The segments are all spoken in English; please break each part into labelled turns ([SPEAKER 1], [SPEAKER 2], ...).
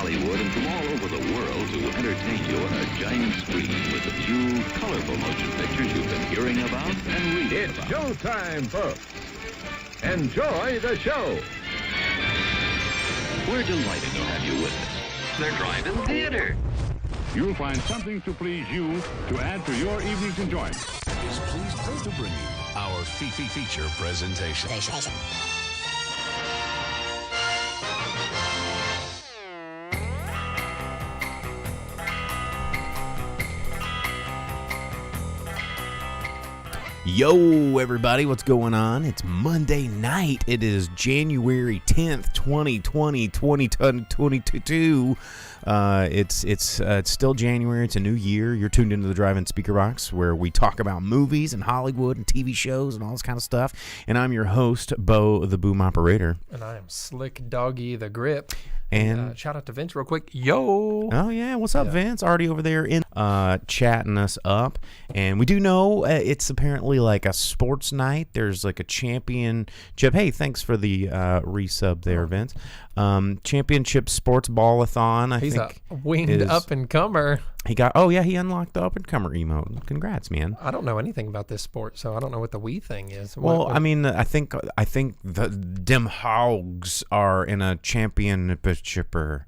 [SPEAKER 1] Hollywood and from all over the world to entertain you on a giant screen with the few colorful motion pictures you've been hearing about and reading
[SPEAKER 2] It's
[SPEAKER 1] about.
[SPEAKER 2] showtime, folks. Enjoy the show.
[SPEAKER 1] We're delighted to have you with us. They're Drive-in Theater.
[SPEAKER 3] You'll find something to please you to add to your evening's enjoyment.
[SPEAKER 4] Is pleased to bring you our feature presentation.
[SPEAKER 5] Yo, everybody, what's going on? It's Monday night. It is January 10th, 2022. It's still January. It's a new year. You're tuned into the Drive-in Speakerbox, where we talk about movies and Hollywood and TV shows and all this kind of stuff. And I'm your host, Bo, the Boom Operator.
[SPEAKER 6] And I am Slick Doggy the Grip.
[SPEAKER 5] And
[SPEAKER 6] shout out to Vince real quick. Yo!
[SPEAKER 5] Oh, yeah. What's up, Vince? Already over there in chatting us up. And we do know it's apparently like a sports night. There's like a championship. Hey, thanks for the resub there, Vince. Championship sports ball-a-thon,
[SPEAKER 6] He's
[SPEAKER 5] think
[SPEAKER 6] a winged up-and-comer.
[SPEAKER 5] He unlocked the up-and-comer emote. Congrats, man.
[SPEAKER 6] I don't know anything about this sport, so I don't know what the Wii thing is.
[SPEAKER 5] Well, I mean, I think the Dem Hogs are in a championship or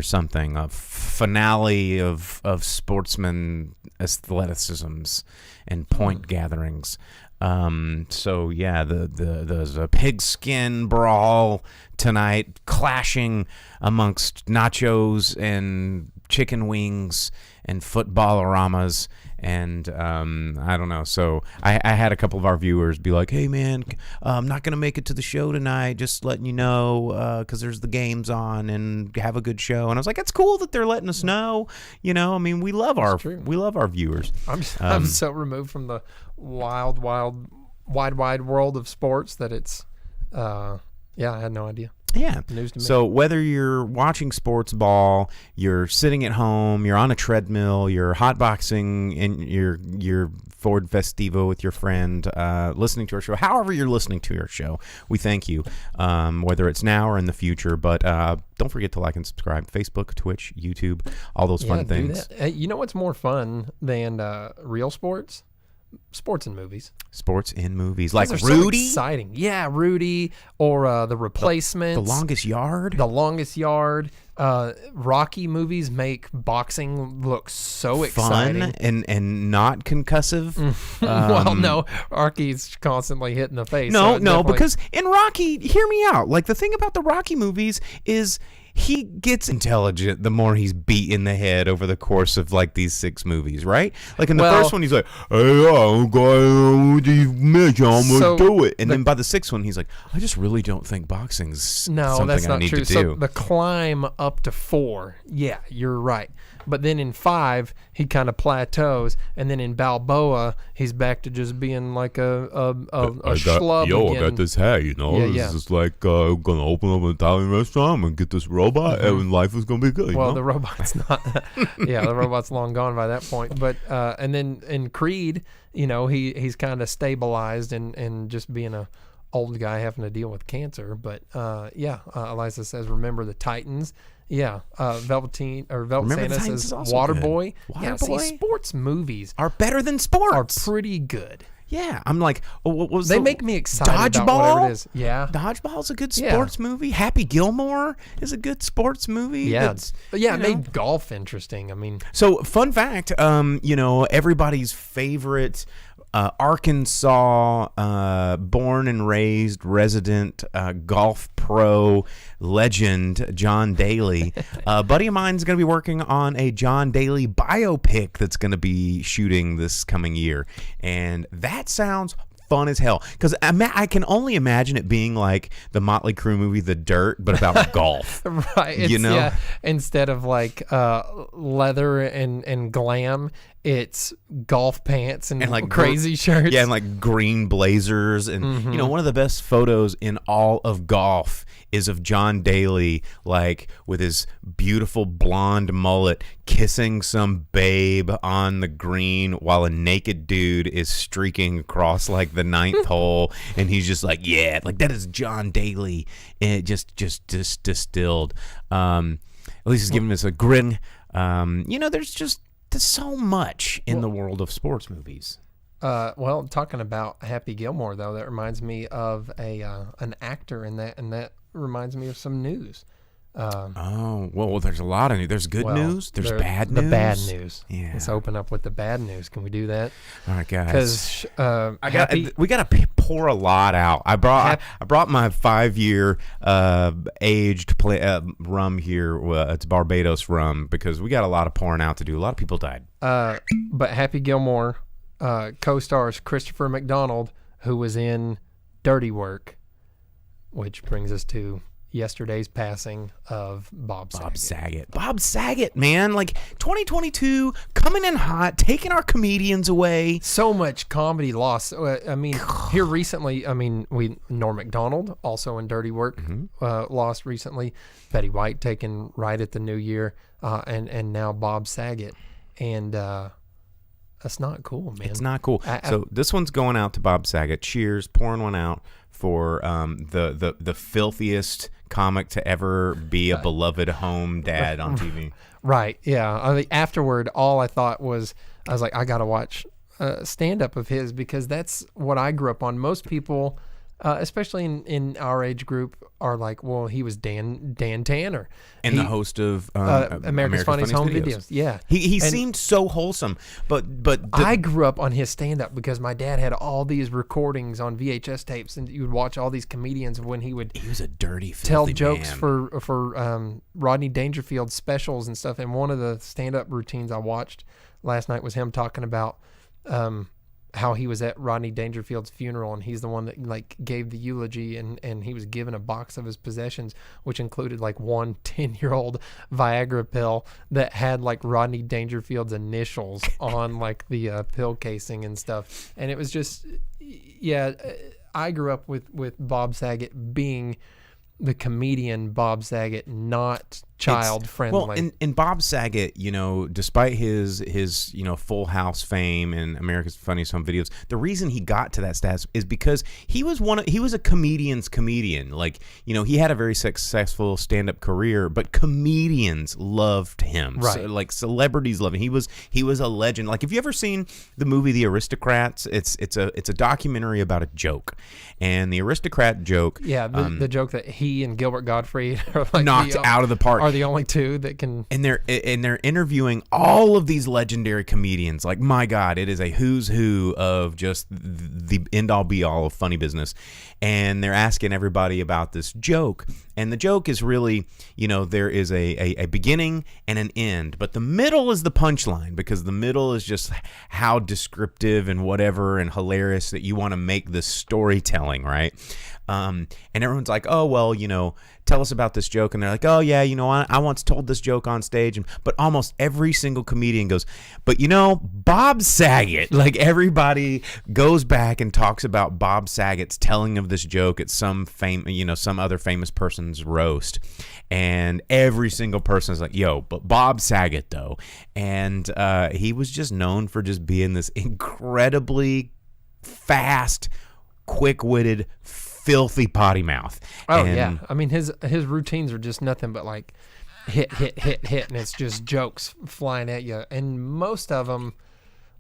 [SPEAKER 5] something, a finale of sportsman athleticisms and point gatherings. So yeah, there's a pigskin brawl tonight, clashing amongst nachos and chicken wings and football-oramas. And I don't know. So I had a couple of our viewers be like, "Hey man, I'm not gonna make it to the show tonight. Just letting you know, because there's the games on, and have a good show." And I was like, "It's cool that they're letting us know. You know, I mean, we love our viewers."
[SPEAKER 6] I'm so removed from the wide world of sports that it's, I had no idea.
[SPEAKER 5] Yeah.
[SPEAKER 6] News to me.
[SPEAKER 5] So whether you're watching sports ball, you're sitting at home, you're on a treadmill, you're hotboxing in your Ford Festivo with your friend, listening to our show, however you're listening to our show, we thank you, whether it's now or in the future. But don't forget to like and subscribe. Facebook, Twitch, YouTube, all those fun things.
[SPEAKER 6] Do that. You know what's more fun than real sports? Sports in movies.
[SPEAKER 5] Sports in movies. Like
[SPEAKER 6] Rudy?
[SPEAKER 5] Rudy?
[SPEAKER 6] So exciting. Yeah, Rudy or The Replacements.
[SPEAKER 5] The Longest Yard?
[SPEAKER 6] The Longest Yard. Rocky movies make boxing look so exciting.
[SPEAKER 5] Fun and not concussive.
[SPEAKER 6] Well, no. Rocky's constantly hitting the face.
[SPEAKER 5] No, because in Rocky, hear me out. Like, the thing about the Rocky movies is he gets intelligent the more he's beat in the head over the course of like these 6 movies, right? Like in the first one, he's like, "Hey, I'm going to match, I'm gonna do it," and then by the 6th one, he's like, "I just really don't think boxing's something
[SPEAKER 6] that's not
[SPEAKER 5] I need
[SPEAKER 6] true.
[SPEAKER 5] to do."
[SPEAKER 6] So the climb up to 4, yeah, you're right. But then in 5, he kind of plateaus, and then in Balboa, he's back to just being like a schlub again.
[SPEAKER 7] I got this hat, you know. It's just like I'm gonna open up an Italian restaurant and get this robot, and life is gonna be good.
[SPEAKER 6] Well,
[SPEAKER 7] you know?
[SPEAKER 6] the robot's not. Yeah, the robot's long gone by that point. But and then in Creed, you know, he's kind of stabilized and just being a old guy having to deal with cancer. But Eliza says, "Remember the Titans." Yeah, Velvet Santa says Waterboy. Yeah, see, sports movies
[SPEAKER 5] are better than sports.
[SPEAKER 6] Are pretty good.
[SPEAKER 5] Yeah, I'm like, what was
[SPEAKER 6] they make me excited
[SPEAKER 5] Dodgeball?
[SPEAKER 6] About whatever it is. Yeah,
[SPEAKER 5] Dodgeball's a good sports movie. Happy Gilmore is a good sports movie.
[SPEAKER 6] Yeah, it made golf interesting. I mean,
[SPEAKER 5] so fun fact, everybody's favorite Arkansas, born and raised resident golf pro legend John Daly. A buddy of mine is going to be working on a John Daly biopic that's going to be shooting this coming year, and that sounds fun as hell, because I can only imagine it being like the Motley Crue movie The Dirt, but about golf.
[SPEAKER 6] Right.
[SPEAKER 5] You know?
[SPEAKER 6] Yeah, instead of like leather and glam, it's golf pants and like crazy shirts.
[SPEAKER 5] Yeah, and like green blazers. And, you know, one of the best photos in all of golf is of John Daly, like with his beautiful blonde mullet, kissing some babe on the green while a naked dude is streaking across like the 9th hole. And he's just like, yeah, like that is John Daly. And it just distilled. At least he's giving us a grin. There's so much in the world of sports movies.
[SPEAKER 6] Well, talking about Happy Gilmore, though, that reminds me of an actor in that, and that reminds me of some news.
[SPEAKER 5] There's a lot of news. There's good news. There's bad news.
[SPEAKER 6] The bad news.
[SPEAKER 5] Yeah.
[SPEAKER 6] Let's open up with the bad news. Can we do that?
[SPEAKER 5] All right, guys.
[SPEAKER 6] Because
[SPEAKER 5] we got to pour a lot out. I brought my 5-year aged rum here. It's Barbados rum because we got a lot of pouring out to do. A lot of people died.
[SPEAKER 6] But Happy Gilmore co-stars Christopher McDonald, who was in Dirty Work, which brings us to yesterday's passing of Bob Saget.
[SPEAKER 5] Bob Saget, man, like 2022 coming in hot, taking our comedians away.
[SPEAKER 6] So much comedy loss. Here recently, Norm Macdonald, also in Dirty Work, lost recently. Betty White taken right at the new year, and now Bob Saget, and that's not cool, man.
[SPEAKER 5] It's not cool. So this one's going out to Bob Saget. Cheers, pouring one out for the filthiest comic to ever be a beloved home dad on TV.
[SPEAKER 6] Right, yeah. Afterward, all I thought was, I was like, I got to watch stand-up of his because that's what I grew up on. Most people, especially in our age group, are like, well, he was Dan Tanner.
[SPEAKER 5] And the host of
[SPEAKER 6] America's Funniest Home Videos. Yeah.
[SPEAKER 5] He seemed so wholesome. But
[SPEAKER 6] I grew up on his stand-up because my dad had all these recordings on VHS tapes, and you would watch all these comedians when he was a dirty, tell jokes
[SPEAKER 5] man.
[SPEAKER 6] for Rodney Dangerfield specials and stuff. And one of the stand-up routines I watched last night was him talking about how he was at Rodney Dangerfield's funeral, and he's the one that like gave the eulogy, and he was given a box of his possessions, which included like one 10-year-old Viagra pill that had like Rodney Dangerfield's initials on like the pill casing and stuff. And it was just, I grew up with Bob Saget being the comedian Bob Saget, not child friendly.
[SPEAKER 5] Well, and Bob Saget, despite his Full House fame and America's Funniest Home Videos, the reason he got to that status is because he was a comedian's comedian. Like, he had a very successful stand-up career, but comedians loved him.
[SPEAKER 6] Right.
[SPEAKER 5] So, like celebrities loved him. He was a legend. Like, have you ever seen the movie The Aristocrats? It's a documentary about a joke, and the aristocrat joke.
[SPEAKER 6] Yeah, the joke that he and Gilbert Gottfried are like
[SPEAKER 5] knocked out of the park.
[SPEAKER 6] Are the only two that can.
[SPEAKER 5] And they're interviewing all of these legendary comedians. Like, my God, it is a who's who of just the end all be all of funny business. And they're asking everybody about this joke. And the joke is really, there is a beginning and an end, but the middle is the punchline, because the middle is just how descriptive and whatever and hilarious that you want to make the storytelling, right? And everyone's like, oh, well, tell us about this joke. And they're like, oh, yeah, I once told this joke on stage. But almost every single comedian goes, but Bob Saget, like everybody goes back and talks about Bob Saget's telling of this joke at some other famous person's roast. And every single person is like, yo, but Bob Saget, though. And he was just known for just being this incredibly fast, quick-witted, filthy potty mouth.
[SPEAKER 6] Oh, yeah. I mean, his routines are just nothing but like hit, and it's just jokes flying at you. And most of them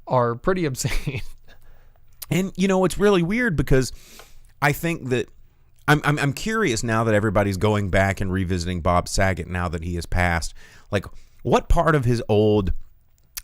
[SPEAKER 6] are pretty obscene.
[SPEAKER 5] And, it's really weird because I think that I'm curious now that everybody's going back and revisiting Bob Saget now that he has passed. Like, what part of his old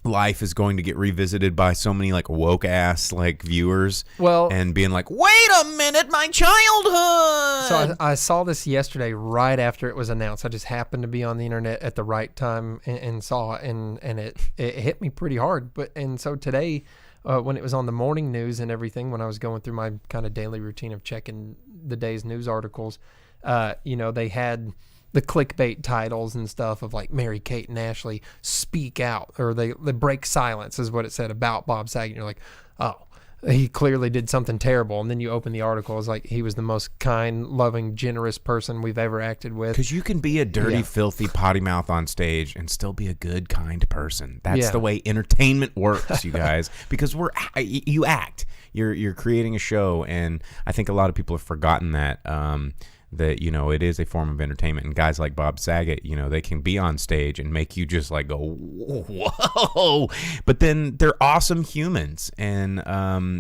[SPEAKER 5] life is going to get revisited by so many like woke ass like viewers, and being like, wait a minute, my childhood.
[SPEAKER 6] So I saw this yesterday right after it was announced. I just happened to be on the internet at the right time and saw it, and it hit me pretty hard. And so today, when it was on the morning news and everything, when I was going through my kind of daily routine of checking the day's news articles, they had the clickbait titles and stuff of like Mary Kate and Ashley speak out, or they break silence is what it said about Bob Saget. And you're like, oh, he clearly did something terrible. And then you open the article, it's like he was the most kind, loving, generous person we've ever acted with.
[SPEAKER 5] Because you can be a dirty, filthy potty mouth on stage and still be a good, kind person. That's the way entertainment works, you guys. Because you act. You're creating a show, and I think a lot of people have forgotten that. that, you know, it is a form of entertainment. And guys like Bob Saget, you know, they can be on stage and make you just like go, whoa. But then they're awesome humans. And,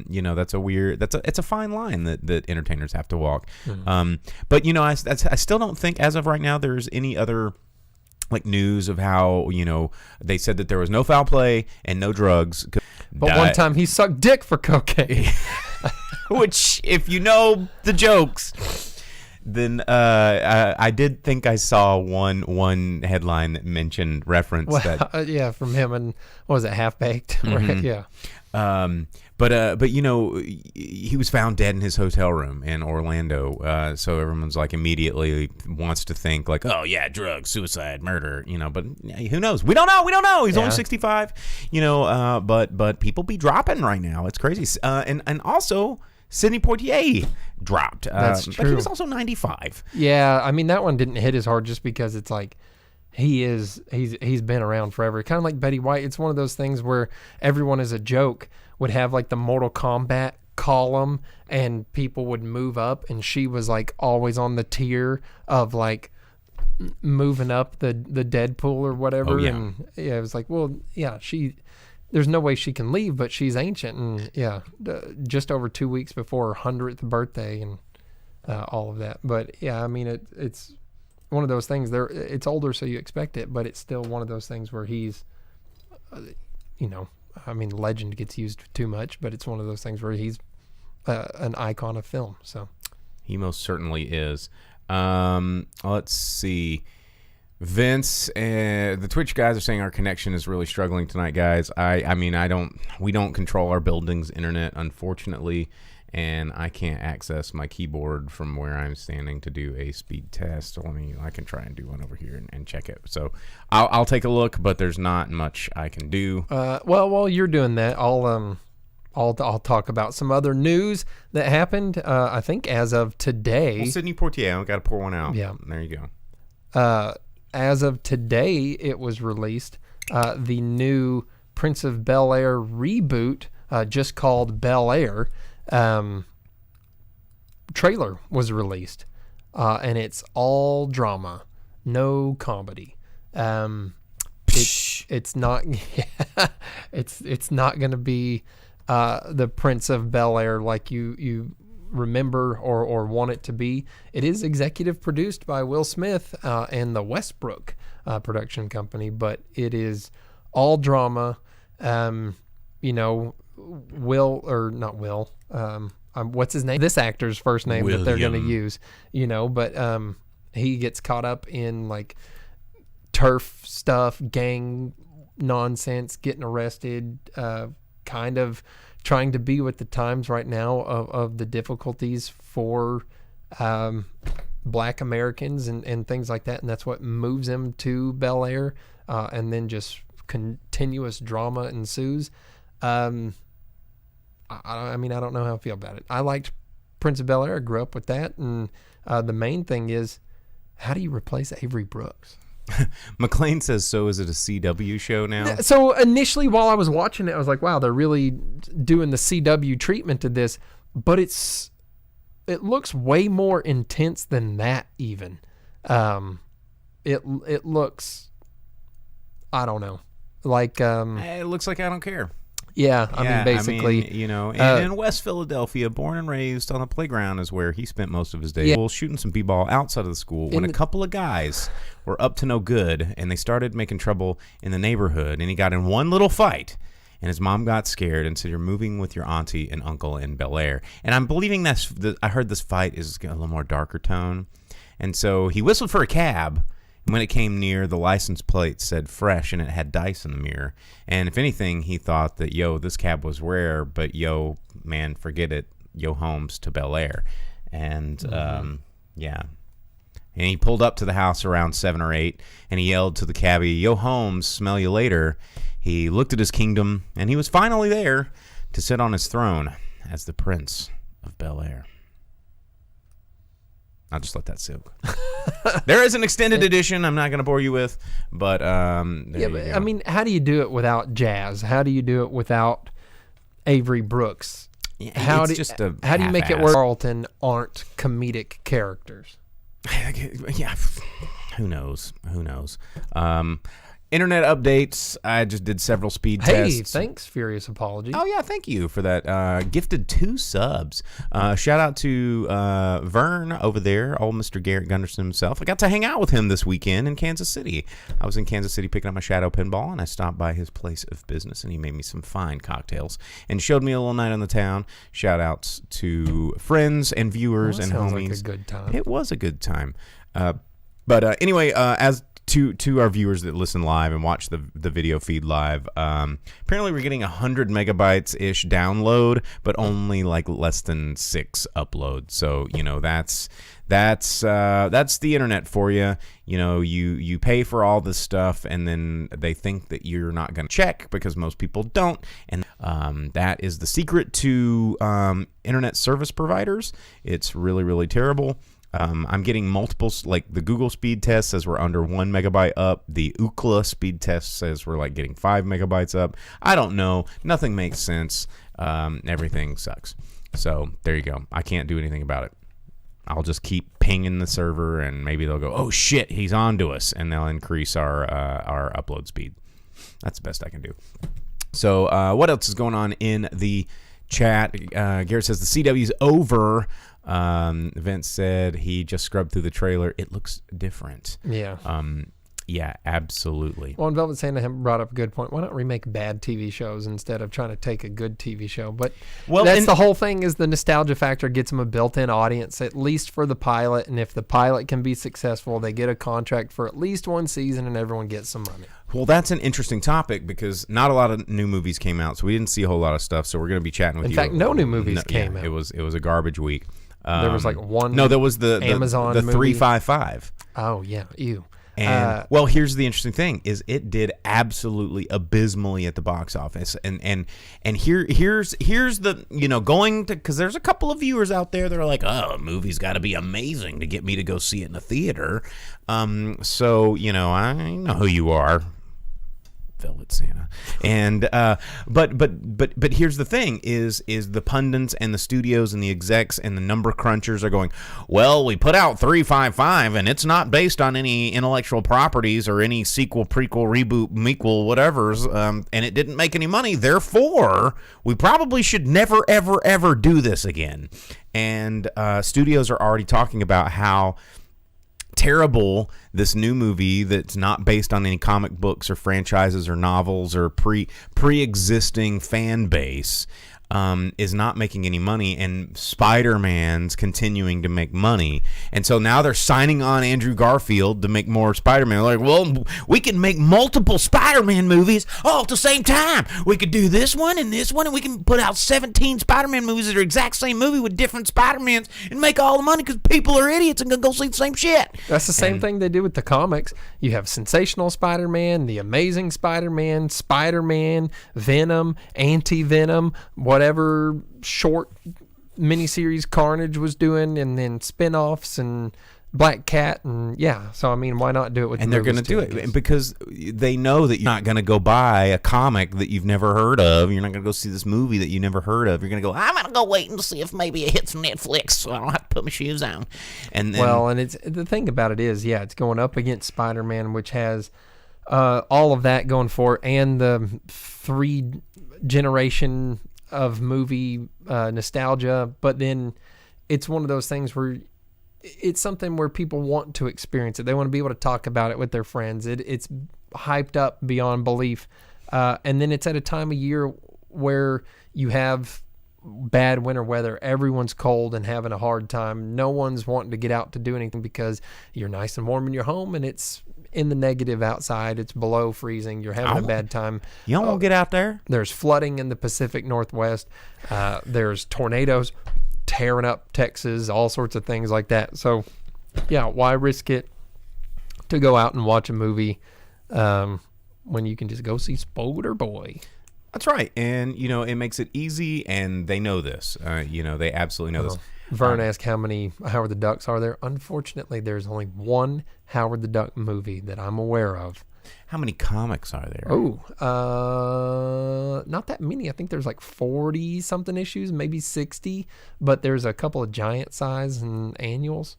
[SPEAKER 5] you know, it's a fine line that entertainers have to walk. But, you know, I still don't think as of right now there's any other like news of how, you know, they said that there was no foul play and no drugs.
[SPEAKER 6] But one time he sucked dick for cocaine.
[SPEAKER 5] Which, if you know the jokes, then I did think I saw one headline that mentioned reference that.
[SPEAKER 6] Yeah, from him and what was it, Half Baked? Right? Yeah.
[SPEAKER 5] But you know, he was found dead in his hotel room in Orlando. So everyone's like immediately wants to think like, oh yeah, drugs, suicide, murder, you know. But who knows? We don't know. He's only 65, you know. But people be dropping right now. It's crazy. And also Sidney Poitier dropped.
[SPEAKER 6] That's true.
[SPEAKER 5] But he was also 95.
[SPEAKER 6] Yeah, I mean that one didn't hit as hard just because it's like. He's been around forever. Kind of like Betty White. It's one of those things where everyone as a joke would have like the Mortal Kombat column and people would move up, and she was like always on the tier of like moving up the Deadpool or whatever.
[SPEAKER 5] Oh, yeah.
[SPEAKER 6] And yeah, it was like, well, yeah, there's no way she can leave, but she's ancient. And yeah, just over 2 weeks before her 100th birthday and all of that. But yeah, I mean, it's one of those things. It's older, so you expect it, but it's still one of those things where he's, you know, I mean, legend gets used too much, but it's one of those things where he's an icon of film. So
[SPEAKER 5] he most certainly is. Let's see. Vince, the Twitch guys are saying our connection is really struggling tonight, guys. I mean, we don't control our building's internet, unfortunately. And I can't access my keyboard from where I'm standing to do a speed test. So I can try and do one over here and check it. So I'll take a look, but there's not much I can do.
[SPEAKER 6] Well, while you're doing that, I'll talk about some other news that happened. I think as of today.
[SPEAKER 5] Well, Sidney Poitier, I've got to pour one out.
[SPEAKER 6] Yeah,
[SPEAKER 5] there you go.
[SPEAKER 6] As of today, it was released. The new Prince of Bel Air reboot, just called Bel Air. Trailer was released, and it's all drama, no comedy. It's not it's not going to be the Prince of Bel Air like you remember or want it to be. It is executive produced by Will Smith and the Westbrook production company, but it is all drama. You know, what's his name? This actor's first name that they're going to use, you know, but he gets caught up in like turf stuff, gang nonsense, getting arrested, kind of trying to be with the times right now of the difficulties for Black Americans and things like that. And that's what moves him to Bel Air, and then just continuous drama ensues. I mean, I don't know how I feel about it. I liked Prince of Bel Air. I grew up with that. And the main thing is, how do you replace Avery Brooks?
[SPEAKER 5] McLean says, so is it a CW show now?
[SPEAKER 6] So initially, while I was watching it, I was like, wow, they're really doing the CW treatment to this. But it looks way more intense than that even. It looks, I don't know. Like
[SPEAKER 5] it looks like I don't care.
[SPEAKER 6] Yeah, I mean, basically.
[SPEAKER 5] You know, in West Philadelphia, born and raised on the playground is where he spent most of his days. Well, shooting some b-ball outside of the school when a couple of guys were up to no good, and they started making trouble in the neighborhood, and he got in one little fight, and his mom got scared and said, you're moving with your auntie and uncle in Bel Air. And I'm believing I heard this fight is a little more darker tone. And so he whistled for a cab. When it came near, the license plate said fresh, and it had dice in the mirror. And if anything, he thought that, this cab was rare, but man, forget it. Yo Holmes to Bel Air. And, yeah. And he pulled up to the house around 7 or 8, and he yelled to the cabbie, yo Holmes, smell you later. He looked at his kingdom, and he was finally there to sit on his throne as the Prince of Bel Air. I'll just let that sit. There is an extended edition I'm not going to bore you with, but I
[SPEAKER 6] mean, how do you do it without jazz? How do you do it without Avery Brooks?
[SPEAKER 5] Yeah,
[SPEAKER 6] how do you make it where Carlton aren't comedic characters?
[SPEAKER 5] Yeah, who knows? Internet updates. I just did several speed tests.
[SPEAKER 6] Hey, thanks, Furious Apology.
[SPEAKER 5] Oh, yeah, thank you for that. Gifted 2 subs. Shout out to Vern over there, old Mr. Garrett Gunderson himself. I got to hang out with him this weekend in Kansas City. I was in Kansas City picking up my Shadow pinball, and I stopped by his place of business, and he made me some fine cocktails and showed me a little night on the town. Shout outs to friends and viewers and homies.
[SPEAKER 6] Sounds like a good time.
[SPEAKER 5] It was a good time. But anyway, as to our viewers that listen live and watch the video feed live, apparently we're getting 100 megabytes ish download, but only like less than 6 upload. So that's the internet for you. You pay for all this stuff, and then they think that you're not going to check because most people don't, and that is the secret to internet service providers. It's really, really terrible. I'm getting multiples, like the Google speed test says we're under 1 megabyte up. The Ookla speed test says we're like getting 5 megabytes up. I don't know. Nothing makes sense. Everything sucks. So there you go. I can't do anything about it. I'll just keep pinging the server, and maybe they'll go, oh shit, he's on to us, and they'll increase our upload speed. That's the best I can do. So what else is going on in the chat? Garrett says the CW's over. Vince said he just scrubbed through the trailer. It looks different.
[SPEAKER 6] Yeah.
[SPEAKER 5] Yeah, absolutely.
[SPEAKER 6] Well, and Velvet Santa brought up a good point. Why not remake bad TV shows instead of trying to take a good TV show? But that's the whole thing, is the nostalgia factor gets them a built-in audience, at least for the pilot. And if the pilot can be successful, they get a contract for at least 1 season and everyone gets some money.
[SPEAKER 5] Well, that's an interesting topic because not a lot of new movies came out, so we didn't see a whole lot of stuff. So we're going to be chatting with you.
[SPEAKER 6] In fact, no new movies came out.
[SPEAKER 5] It was a garbage week.
[SPEAKER 6] There was like one.
[SPEAKER 5] No, there was the
[SPEAKER 6] Amazon
[SPEAKER 5] the
[SPEAKER 6] movie.
[SPEAKER 5] 355.
[SPEAKER 6] Oh yeah, ew.
[SPEAKER 5] And well, here's the interesting thing: is it did absolutely abysmally at the box office, and here's the going to, because there's a couple of viewers out there that are like, oh, a movie's got to be amazing to get me to go see it in the theater. So I know who you are. Velvet Santa. And but here's the thing is the pundits and the studios and the execs and the number crunchers are going, well, we put out 355 and it's not based on any intellectual properties or any sequel, prequel, reboot, mequel, whatever's, and it didn't make any money, therefore we probably should never ever do this again. And studios are already talking about how terrible this new movie that's not based on any comic books or franchises or novels or pre-existing fan base is not making any money, and Spider-Man's continuing to make money. And so now they're signing on Andrew Garfield to make more Spider-Man. Like, well, we can make multiple Spider-Man movies all at the same time. We could do this one, and we can put out 17 Spider-Man movies that are exact same movie with different Spider-Mans and make all the money because people are idiots and gonna go see the same shit.
[SPEAKER 6] That's the same thing they do with the comics. You have Sensational Spider-Man, The Amazing Spider-Man, Spider-Man, Venom, Anti-Venom, whatever short miniseries Carnage was doing, and then spin-offs and Black Cat, and yeah. So I mean, why not do it with?
[SPEAKER 5] And they're going to do it because they know that you're not going to go buy a comic that you've never heard of. You're not going to go see this movie that you never heard of. You're going to go, I'm going to go wait and see if maybe it hits Netflix, so I don't have to put my shoes on. And then,
[SPEAKER 6] and it's the thing about it is, yeah, it's going up against Spider-Man, which has all of that going for it, and the 3 generation of movie nostalgia. But then it's one of those things where it's something where people want to experience it. They want to be able to talk about it with their friends. It's hyped up beyond belief. And then it's at a time of year where you have bad winter weather. Everyone's cold and having a hard time. No one's wanting to get out to do anything because you're nice and warm in your home, and it's in the negative outside. It's below freezing. You're having a bad time.
[SPEAKER 5] You don't want to get out there.
[SPEAKER 6] There's flooding in the Pacific Northwest. There's tornadoes tearing up Texas, all sorts of things like that. So, yeah, why risk it to go out and watch a movie when you can just go see Spoder Boy?
[SPEAKER 5] That's right. And, it makes it easy, and they know this. They absolutely know this.
[SPEAKER 6] Vern asked how many Howard the Ducks are there. Unfortunately, there's only one Howard the Duck movie that I'm aware of.
[SPEAKER 5] How many comics are there?
[SPEAKER 6] Not that many. I think there's like 40-something issues, maybe 60. But there's a couple of giant size and annuals.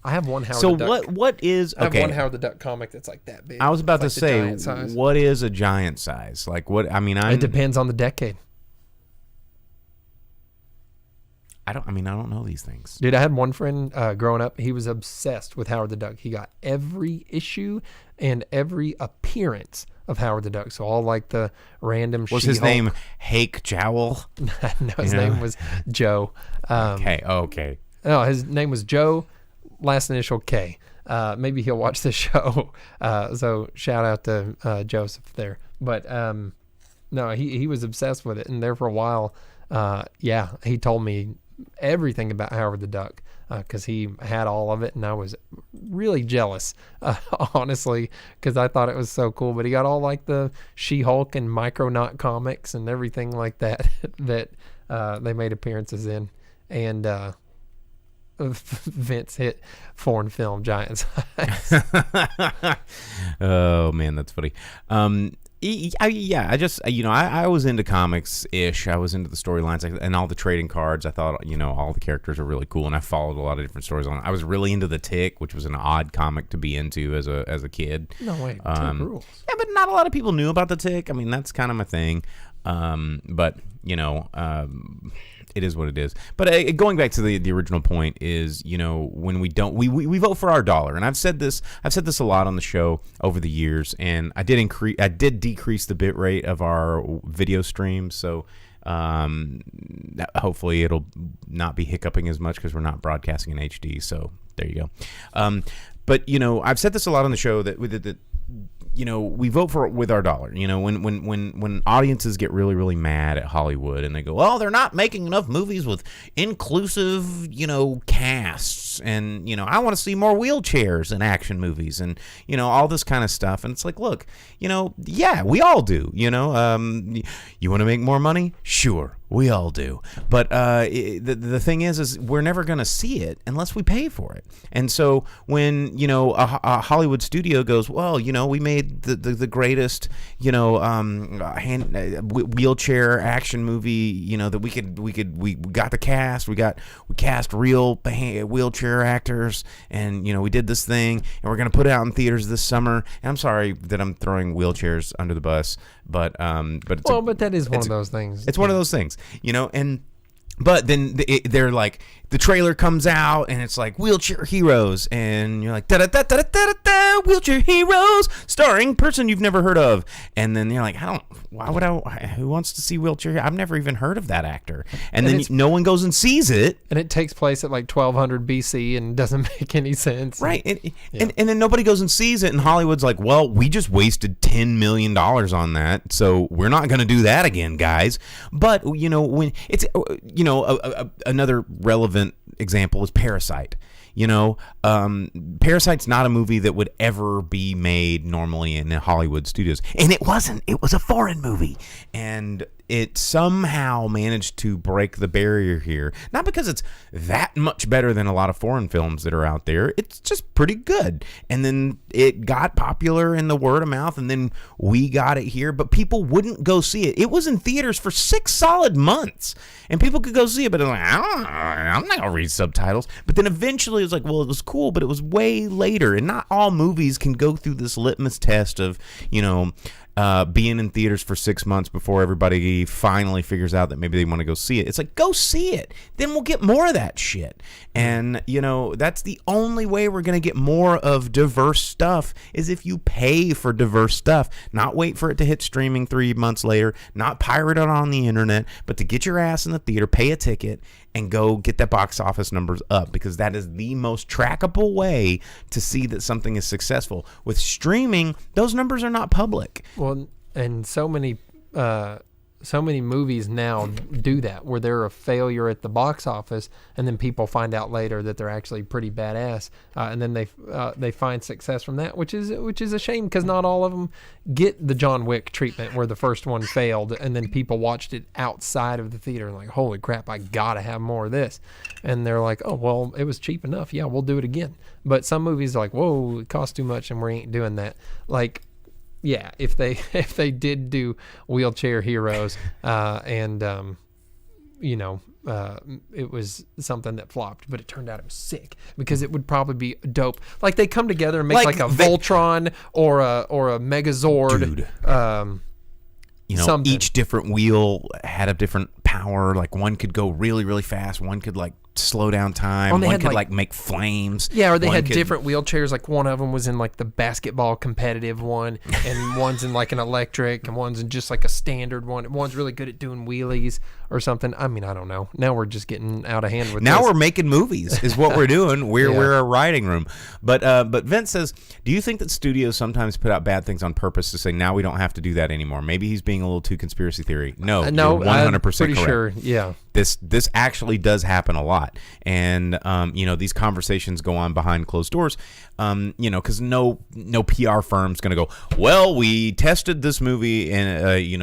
[SPEAKER 6] I have one Howard
[SPEAKER 5] So
[SPEAKER 6] the Duck.
[SPEAKER 5] what is
[SPEAKER 6] I have
[SPEAKER 5] okay?
[SPEAKER 6] one Howard the Duck comic that's like that big.
[SPEAKER 5] I was about to
[SPEAKER 6] It's like the
[SPEAKER 5] say,
[SPEAKER 6] giant size.
[SPEAKER 5] what is a giant size? Like what? I mean,
[SPEAKER 6] It depends on the decade.
[SPEAKER 5] I don't know these things.
[SPEAKER 6] Dude, I had one friend growing up. He was obsessed with Howard the Duck. He got every issue and every appearance of Howard the Duck. So all like the random.
[SPEAKER 5] Was his name Hake Jowl?
[SPEAKER 6] No, his name was Joe.
[SPEAKER 5] Okay.
[SPEAKER 6] No, his name was Joe. Last initial K. Maybe he'll watch the show. So shout out to Joseph there. But no, he was obsessed with it, and there for a while. He told me everything about Howard the Duck because he had all of it, and I was really jealous, honestly, because I thought it was so cool. But he got all like the She-Hulk and Micronaut comics and everything like that that they made appearances in, and Vince hit foreign film giant size.
[SPEAKER 5] Oh man, that's funny. I was into comics-ish. I was into the storylines and all the trading cards. I thought, all the characters are really cool, and I followed a lot of different stories on it. I was really into The Tick, which was an odd comic to be into as a kid.
[SPEAKER 6] No way, Tick rules.
[SPEAKER 5] Yeah, but not a lot of people knew about The Tick. I mean, that's kind of my thing. It is what it is. But going back to the original point is, when we don't, we vote for our dollar. And I've said this a lot on the show over the years, and I did decrease the bit rate of our video stream. So hopefully it'll not be hiccuping as much because we're not broadcasting in HD. So there you go. But I've said this a lot on the show that we vote for it with our dollar. When audiences get really, really mad at Hollywood and they go, well, they're not making enough movies with inclusive, casts, and I want to see more wheelchairs in action movies, and all this kind of stuff. And it's like, look, yeah, we all do. You want to make more money? Sure. We all do. But the thing is we're never going to see it unless we pay for it. And so when, a Hollywood studio goes, well, we made the greatest, wheelchair action movie, that we got the cast, we cast real wheelchair actors, and, we did this thing, and we're going to put it out in theaters this summer. And I'm sorry that I'm throwing wheelchairs under the bus, but that is one of those things. It's one of those things, but then they're like, the trailer comes out and it's like Wheelchair Heroes, and you're like, da da da da da da, Wheelchair Heroes, starring person you've never heard of, and then you're like, who wants to see Wheelchair? I've never even heard of that actor, and then no one goes and sees it,
[SPEAKER 6] and it takes place at like 1200 BC and doesn't make any sense,
[SPEAKER 5] right? And then nobody goes and sees it, and Hollywood's like, well, we just wasted $10 million on that, so we're not going to do that again, guys. But when it's another relevant example is Parasite. Parasite's not a movie that would ever be made normally in the Hollywood studios, and it wasn't. It was a foreign movie, and it somehow managed to break the barrier here. Not because it's that much better than a lot of foreign films that are out there. It's just pretty good. And then it got popular in the word of mouth, and then we got it here, but people wouldn't go see it. It was in theaters for 6 solid months, and people could go see it, but they're like, I'm not going to read subtitles. But then eventually it was like, well, it was cool, but it was way later, and not all movies can go through this litmus test of, being in theaters for 6 months before everybody finally figures out that maybe they want to go see it. It's like, go see it. Then we'll get more of that shit. And, that's the only way we're going to get more of diverse stuff is if you pay for diverse stuff. Not wait for it to hit streaming 3 months later, not pirate it on the internet, but to get your ass in the theater, pay a ticket, and go get that box office numbers up, because that is the most trackable way to see that something is successful. With streaming, those numbers are not public.
[SPEAKER 6] Well, and so many movies now do that, where they're a failure at the box office, and then people find out later that they're actually pretty badass, and then they find success from that, which is a shame, because not all of them get the John Wick treatment, where the first one failed, and then people watched it outside of the theater and like, holy crap, I gotta have more of this, and they're like, oh well, it was cheap enough, yeah, we'll do it again. But some movies are like, whoa, it costs too much, and we ain't doing that. Like, yeah, if they did do Wheelchair Heroes, and it was something that flopped, but it turned out it was sick because it would probably be dope. Like they come together and make like a Voltron or a Megazord.
[SPEAKER 5] Dude.
[SPEAKER 6] Something.
[SPEAKER 5] Each different wheel had a different power. Like one could go really, really fast. One could like slow down time. One could like make flames.
[SPEAKER 6] Yeah, or they had different wheelchairs. Like one of them was in like the basketball competitive one, and one's in like an electric, and one's in just like a standard one. One's really good at doing wheelies or something. I mean, I don't know. Now we're just getting out of hand with
[SPEAKER 5] now
[SPEAKER 6] this.
[SPEAKER 5] We're making movies is what we're doing. We're a writing room. But Vince says, do you think that studios sometimes put out bad things on purpose to say now we don't have to do that anymore? Maybe he's being a little too conspiracy theory. No, you're 100%
[SPEAKER 6] I'm pretty
[SPEAKER 5] correct.
[SPEAKER 6] sure. Yeah.
[SPEAKER 5] This actually does happen a lot, and these conversations go on behind closed doors, because no PR firm's going to go, well, we tested this movie and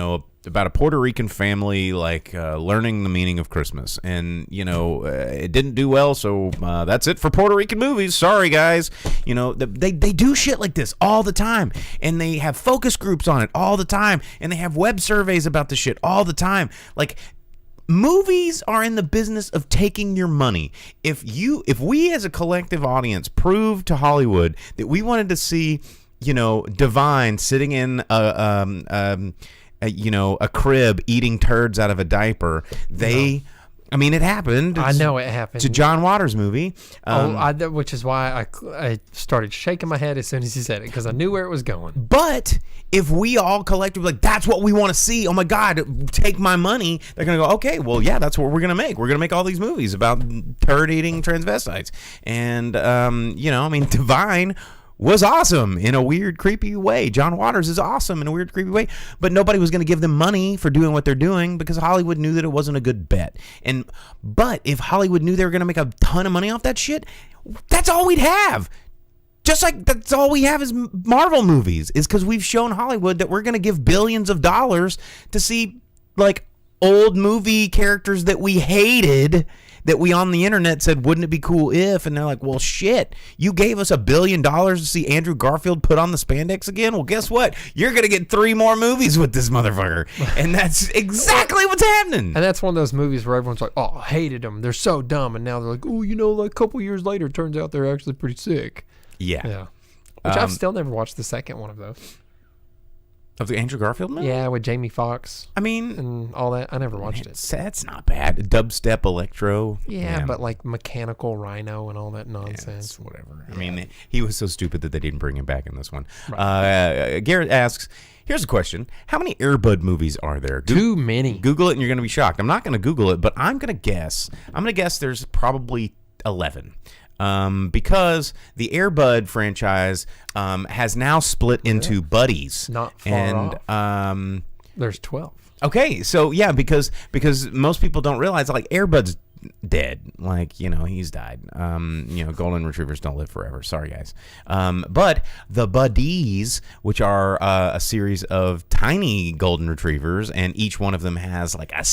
[SPEAKER 5] about a Puerto Rican family learning the meaning of Christmas, and it didn't do well, so that's it for Puerto Rican movies. Sorry, guys. They do shit like this all the time, and they have focus groups on it all the time, and they have web surveys about the shit all the time. Like, movies are in the business of taking your money. If we as a collective audience prove to Hollywood that we wanted to see, Divine sitting in a crib eating turds out of a diaper, it happened.
[SPEAKER 6] I know it happened.
[SPEAKER 5] It's a John Waters movie.
[SPEAKER 6] Which is why I started shaking my head as soon as he said it, because I knew where it was going.
[SPEAKER 5] But if we all collectively that's what we want to see, oh my God, take my money, they're going to go, okay, well, yeah, that's what we're going to make. We're going to make all these movies about turd-eating transvestites. And, Divine was awesome in a weird, creepy way. John Waters is awesome in a weird, creepy way. But nobody was going to give them money for doing what they're doing because Hollywood knew that it wasn't a good bet. But if Hollywood knew they were going to make a ton of money off that shit, that's all we'd have. Just like that's all we have is Marvel movies, is because we've shown Hollywood that we're going to give billions of dollars to see like old movie characters that we hated, that we on the internet said, wouldn't it be cool if? And they're like, well, shit, you gave us $1 billion to see Andrew Garfield put on the spandex again? Well, guess what? You're going to get 3 more movies with this motherfucker. And that's exactly what's happening.
[SPEAKER 6] And that's one of those movies where everyone's like, oh, I hated them. They're so dumb. And now they're like, oh, like a couple years later, it turns out they're actually pretty sick.
[SPEAKER 5] Yeah.
[SPEAKER 6] Which I've still never watched the second one of those.
[SPEAKER 5] Of the Andrew Garfield movie?
[SPEAKER 6] Yeah, with Jamie Foxx.
[SPEAKER 5] And
[SPEAKER 6] all that. I never watched it.
[SPEAKER 5] That's not bad. Dubstep electro.
[SPEAKER 6] Yeah, but like Mechanical Rhino and all that nonsense.
[SPEAKER 5] Whatever. Yeah. He was so stupid that they didn't bring him back in this one. Right. Garrett asks, here's a question. How many Air Bud movies are there?
[SPEAKER 6] Too many.
[SPEAKER 5] Google it and you're going to be shocked. I'm not going to Google it, but I'm going to guess. There's probably 11. Because the Air Bud franchise has now split into buddies.
[SPEAKER 6] Not far off. There's 12.
[SPEAKER 5] Okay, so yeah, because most people don't realize like Air Bud's dead. Like, he's died. Golden retrievers don't live forever. Sorry, guys. But the Buddies, which are a series of tiny golden retrievers, and each one of them has like a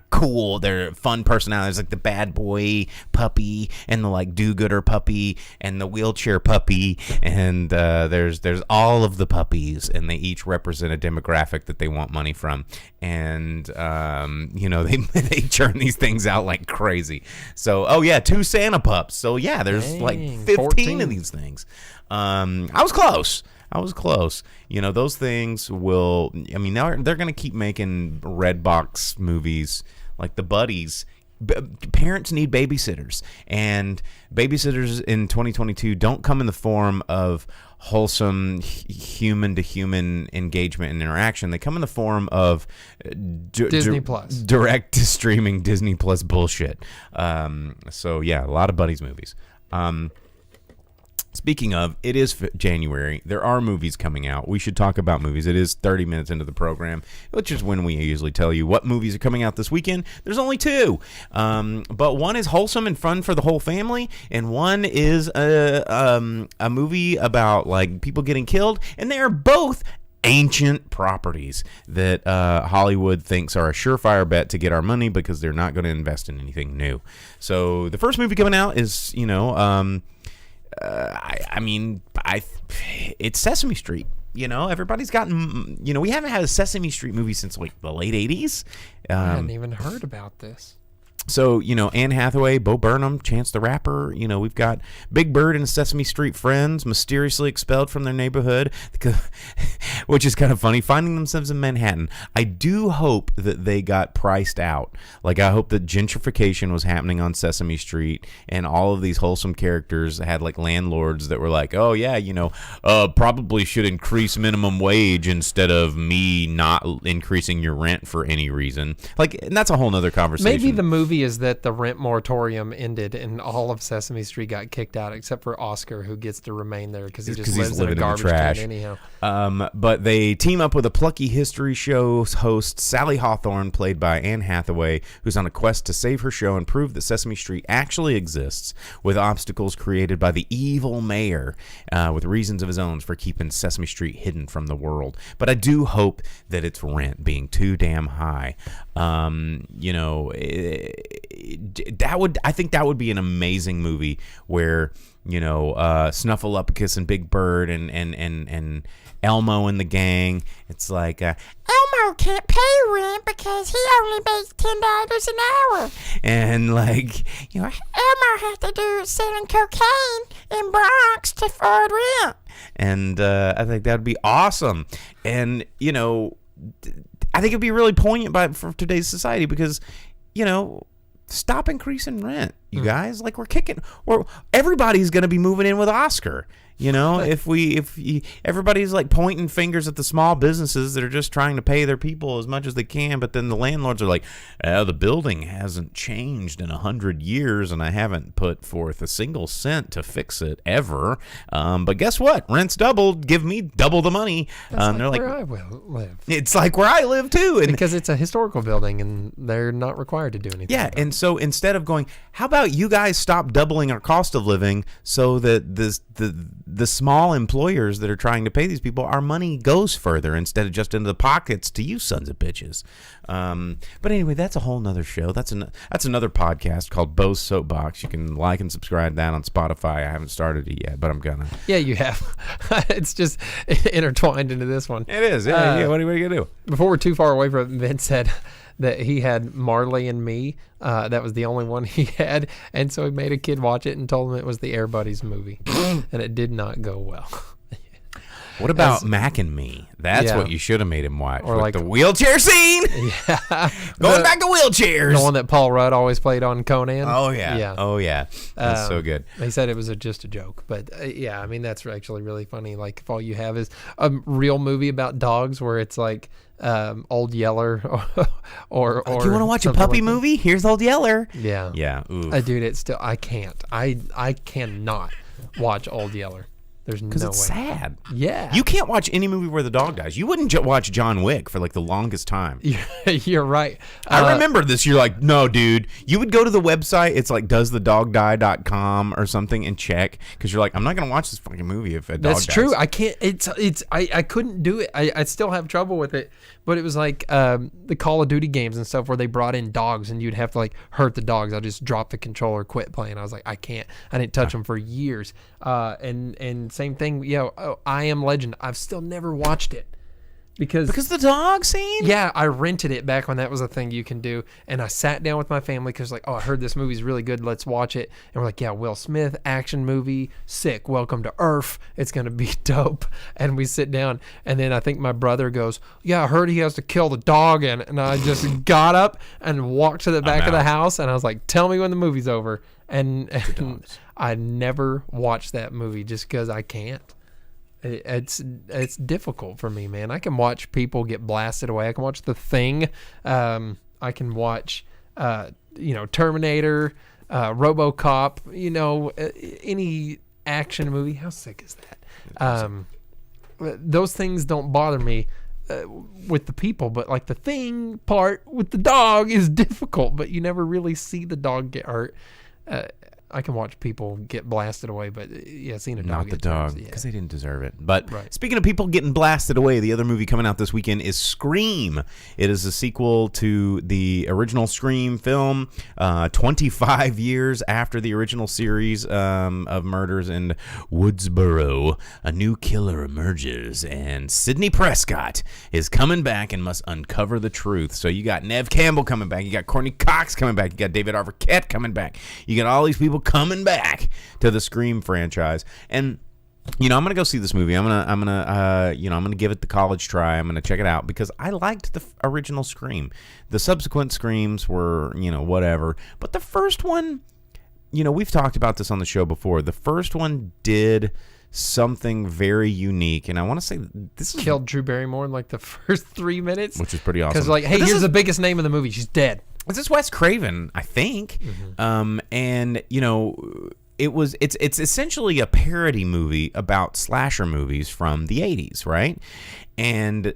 [SPEAKER 5] cool, they're fun personalities, like the bad boy puppy and the like do-gooder puppy and the wheelchair puppy, and there's all of the puppies, and they each represent a demographic that they want money from, and they churn these things out like crazy. So, 2 Santa pups. So, yeah, there's like 15 14 of these things. I was close. Those things will, now they're going to keep making red box movies like the Buddies. Parents need babysitters, and babysitters in 2022 don't come in the form of wholesome human-to-human engagement and interaction. They come in the form of
[SPEAKER 6] Disney Plus,
[SPEAKER 5] direct-to-streaming Disney Plus bullshit. So yeah, a lot of Buddies movies. Speaking of, it is January. There are movies coming out. We should talk about movies. It is 30 minutes into the program, which is when we usually tell you what movies are coming out this weekend. There's only 2. But one is wholesome and fun for the whole family, and one is a movie about like people getting killed, and they are both ancient properties that Hollywood thinks are a surefire bet to get our money because they're not going to invest in anything new. So the first movie coming out is, it's Sesame Street. Everybody's gotten, we haven't had a Sesame Street movie since like the late 80s.
[SPEAKER 6] I hadn't even heard about this.
[SPEAKER 5] So, Anne Hathaway, Bo Burnham, Chance the Rapper. We've got Big Bird and Sesame Street friends mysteriously expelled from their neighborhood, which is kind of funny, finding themselves in Manhattan. I do hope that they got priced out. Like, I hope that gentrification was happening on Sesame Street, and all of these wholesome characters had, like, landlords that were like, oh, yeah, probably should increase minimum wage instead of me not increasing your rent for any reason. Like, and that's a whole nother conversation.
[SPEAKER 6] Maybe the movie is that the rent moratorium ended and all of Sesame Street got kicked out except for Oscar, who gets to remain there because he just lives in a garbage can anyhow.
[SPEAKER 5] But they team up with a plucky history show host, Sally Hawthorne, played by Anne Hathaway, who's on a quest to save her show and prove that Sesame Street actually exists, with obstacles created by the evil mayor, with reasons of his own for keeping Sesame Street hidden from the world. But I do hope that its rent being too damn high. I think that would be an amazing movie where Snuffleupagus and Big Bird and Elmo and the gang. It's like Elmo can't pay rent because he only makes $10 an hour, and Elmo has to do selling cocaine in Bronx to afford rent. And I think that'd be awesome. And I think it'd be really poignant for today's society because, stop increasing rent, you guys. Like, everybody's going to be moving in with Oscar. If everybody's like pointing fingers at the small businesses that are just trying to pay their people as much as they can, but then the landlords are like, the building hasn't changed in 100 years, and I haven't put forth a single cent to fix it ever. But guess what? Rent's doubled. Give me double the money.
[SPEAKER 6] That's
[SPEAKER 5] they're
[SPEAKER 6] where I will live.
[SPEAKER 5] It's like where I live too, and
[SPEAKER 6] because it's a historical building, and they're not required to do anything.
[SPEAKER 5] Yeah, and so instead of going, how about you guys stop doubling our cost of living so that the small employers that are trying to pay these people, our money goes further instead of just into the pockets to you sons of bitches. But anyway, that's a whole nother show. That's another podcast called Bo's Soapbox. You can like and subscribe to that on Spotify. I haven't started it yet, but I'm gonna.
[SPEAKER 6] Yeah, you have. It's just intertwined into this one.
[SPEAKER 5] It is. Yeah. What are you gonna do?
[SPEAKER 6] Before we're too far away from it, Vince said that he had Marley and Me. That was the only one he had, and so he made a kid watch it and told him it was the Air Buddies movie, and it did not go well.
[SPEAKER 5] What about Mac and Me? That's what you should have made him watch.
[SPEAKER 6] Or
[SPEAKER 5] with
[SPEAKER 6] like
[SPEAKER 5] the wheelchair scene.
[SPEAKER 6] Yeah,
[SPEAKER 5] going back to wheelchairs.
[SPEAKER 6] The one that Paul Rudd always played on Conan.
[SPEAKER 5] Oh yeah. Oh yeah. That's so good.
[SPEAKER 6] He said it was just a joke, but I mean that's actually really funny. Like if all you have is a real movie about dogs, where it's like Old Yeller, or
[SPEAKER 5] do you want to watch a puppy movie? Here's Old Yeller.
[SPEAKER 6] Yeah.
[SPEAKER 5] Yeah.
[SPEAKER 6] Dude, it's still I can't. I cannot watch Old Yeller. There's no way.
[SPEAKER 5] Because it's sad.
[SPEAKER 6] Yeah.
[SPEAKER 5] You can't watch any movie where the dog dies. You wouldn't watch John Wick for like the longest time.
[SPEAKER 6] You're right.
[SPEAKER 5] I remember this. You're like, no, dude. You would go to the website. It's like doesthedogdie.com or something and check, because you're like, I'm not going to watch this fucking movie if a dog dies.
[SPEAKER 6] That's true. I can't. I couldn't do it. I still have trouble with it. But it was like the Call of Duty games and stuff where they brought in dogs and you'd have to like hurt the dogs. I just dropped the controller, quit playing. I was like, I can't. I didn't touch them for years. And same thing. I Am Legend. I've still never watched it. Because
[SPEAKER 5] the dog scene?
[SPEAKER 6] Yeah, I rented it back when that was a thing you can do. And I sat down with my family because like, I heard this movie's really good. Let's watch it. And we're like, yeah, Will Smith, action movie, sick. Welcome to Earth. It's going to be dope. And we sit down. And then I think my brother goes, yeah, I heard he has to kill the dog. And I just got up and walked to the back of the house. And I was like, tell me when the movie's over. And I never watched that movie just because I can't. It's difficult for me, man. I can watch people get blasted away. I can watch The Thing. I can watch, Terminator, RoboCop. Any action movie. How sick is that? Those things don't bother me with the people, but like the Thing part with the dog is difficult. But you never really see the dog get hurt. I can watch people get blasted away, but yeah, seeing a dog.
[SPEAKER 5] Not the dog,
[SPEAKER 6] yeah.
[SPEAKER 5] because they didn't deserve it. But
[SPEAKER 6] Right.
[SPEAKER 5] Speaking of people getting blasted away, the other movie coming out this weekend is Scream. It is a sequel to the original Scream film, 25 years after the original series of murders in Woodsboro. A new killer emerges, and Sidney Prescott is coming back and must uncover the truth. So you got Neve Campbell coming back, you got Courtney Cox coming back, you got David Arquette coming back, you got all these people coming back to the Scream franchise. And I'm gonna go see this movie. I'm gonna give it the college try. I'm gonna check it out because I liked the original Scream. The subsequent Screams were whatever, but the first one, we've talked about this on the show before. The first one did something very unique, and I want to say this
[SPEAKER 6] killed Drew Barrymore in like the first 3 minutes,
[SPEAKER 5] which is pretty awesome.
[SPEAKER 6] Because hey, here's the biggest name in the movie. She's dead.
[SPEAKER 5] This is Wes Craven, I think. And it's essentially a parody movie about slasher movies from the 80s, right? And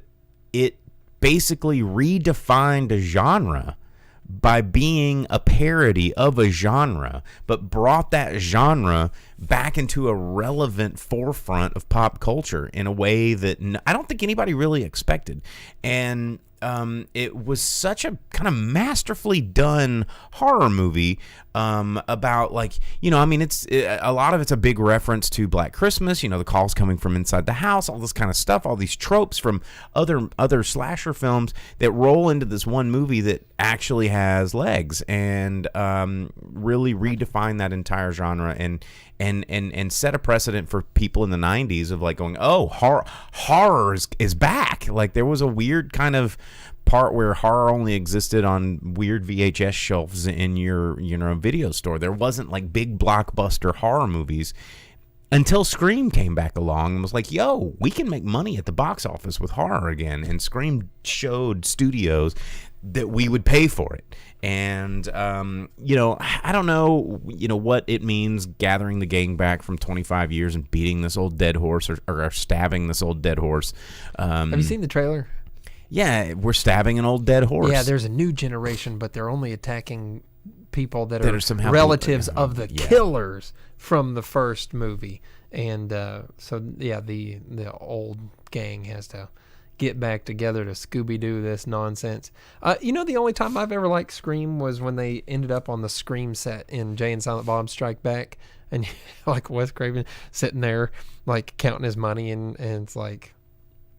[SPEAKER 5] it basically redefined a genre by being a parody of a genre, but brought that genre back into a relevant forefront of pop culture in a way that I don't think anybody really expected. And it was such a kind of masterfully done horror movie about it's a lot of it's a big reference to Black Christmas, the calls coming from inside the house, all this kind of stuff, all these tropes from other slasher films that roll into this one movie that actually has legs and really redefine that entire genre and set a precedent for people in the 90s of like going, oh, horror is back. Like there was a weird kind of part where horror only existed on weird VHS shelves in your video store. There wasn't like big blockbuster horror movies until Scream came back along and was like, yo, we can make money at the box office with horror again. And Scream showed studios that we would pay for it. And I don't know what it means gathering the gang back from 25 years and beating this old dead horse or stabbing this old dead horse.
[SPEAKER 6] Have you seen the trailer?
[SPEAKER 5] Yeah, we're stabbing an old dead horse.
[SPEAKER 6] Yeah, there's a new generation, but they're only attacking people that are
[SPEAKER 5] somehow
[SPEAKER 6] relatives of the killers from the first movie. And the old gang has to get back together to Scooby-Doo this nonsense. The only time I've ever liked Scream was when they ended up on the Scream set in Jay and Silent Bob Strike Back, and like Wes Craven sitting there like counting his money, and it's like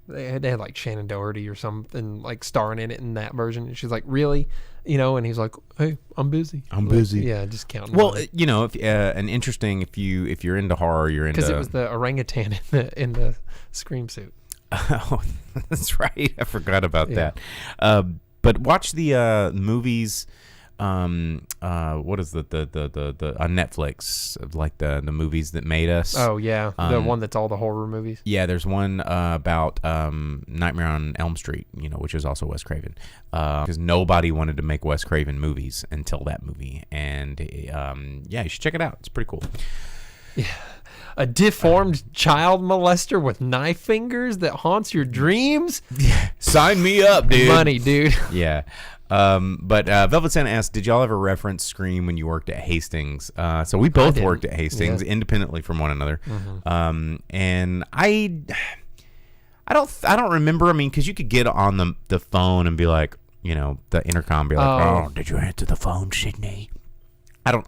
[SPEAKER 6] they had like Shannon Doherty or something like starring in it in that version, and she's like, really? And he's like, hey, I'm busy. Yeah, just counting.
[SPEAKER 5] Well,
[SPEAKER 6] money.
[SPEAKER 5] if you're into horror, you're into,
[SPEAKER 6] because it was the orangutan in the Scream suit.
[SPEAKER 5] Oh, that's right. I forgot about that. But watch the movies. What is the on Netflix, like the movies that made us?
[SPEAKER 6] Oh yeah, the one that's all the horror movies.
[SPEAKER 5] Yeah, there's one about Nightmare on Elm Street, which is also Wes Craven. Because nobody wanted to make Wes Craven movies until that movie, and you should check it out. It's pretty cool.
[SPEAKER 6] Yeah. A deformed child molester with knife fingers that haunts your dreams?
[SPEAKER 5] Yeah. Sign me up, dude.
[SPEAKER 6] Money, dude.
[SPEAKER 5] Yeah. But Velvet Santa asked, did y'all ever reference Scream when you worked at Hastings? So we both worked at Hastings independently from one another. Mm-hmm. And I don't remember. I mean, because you could get on the phone and be like, the intercom be like, oh, did you answer the phone, Sydney?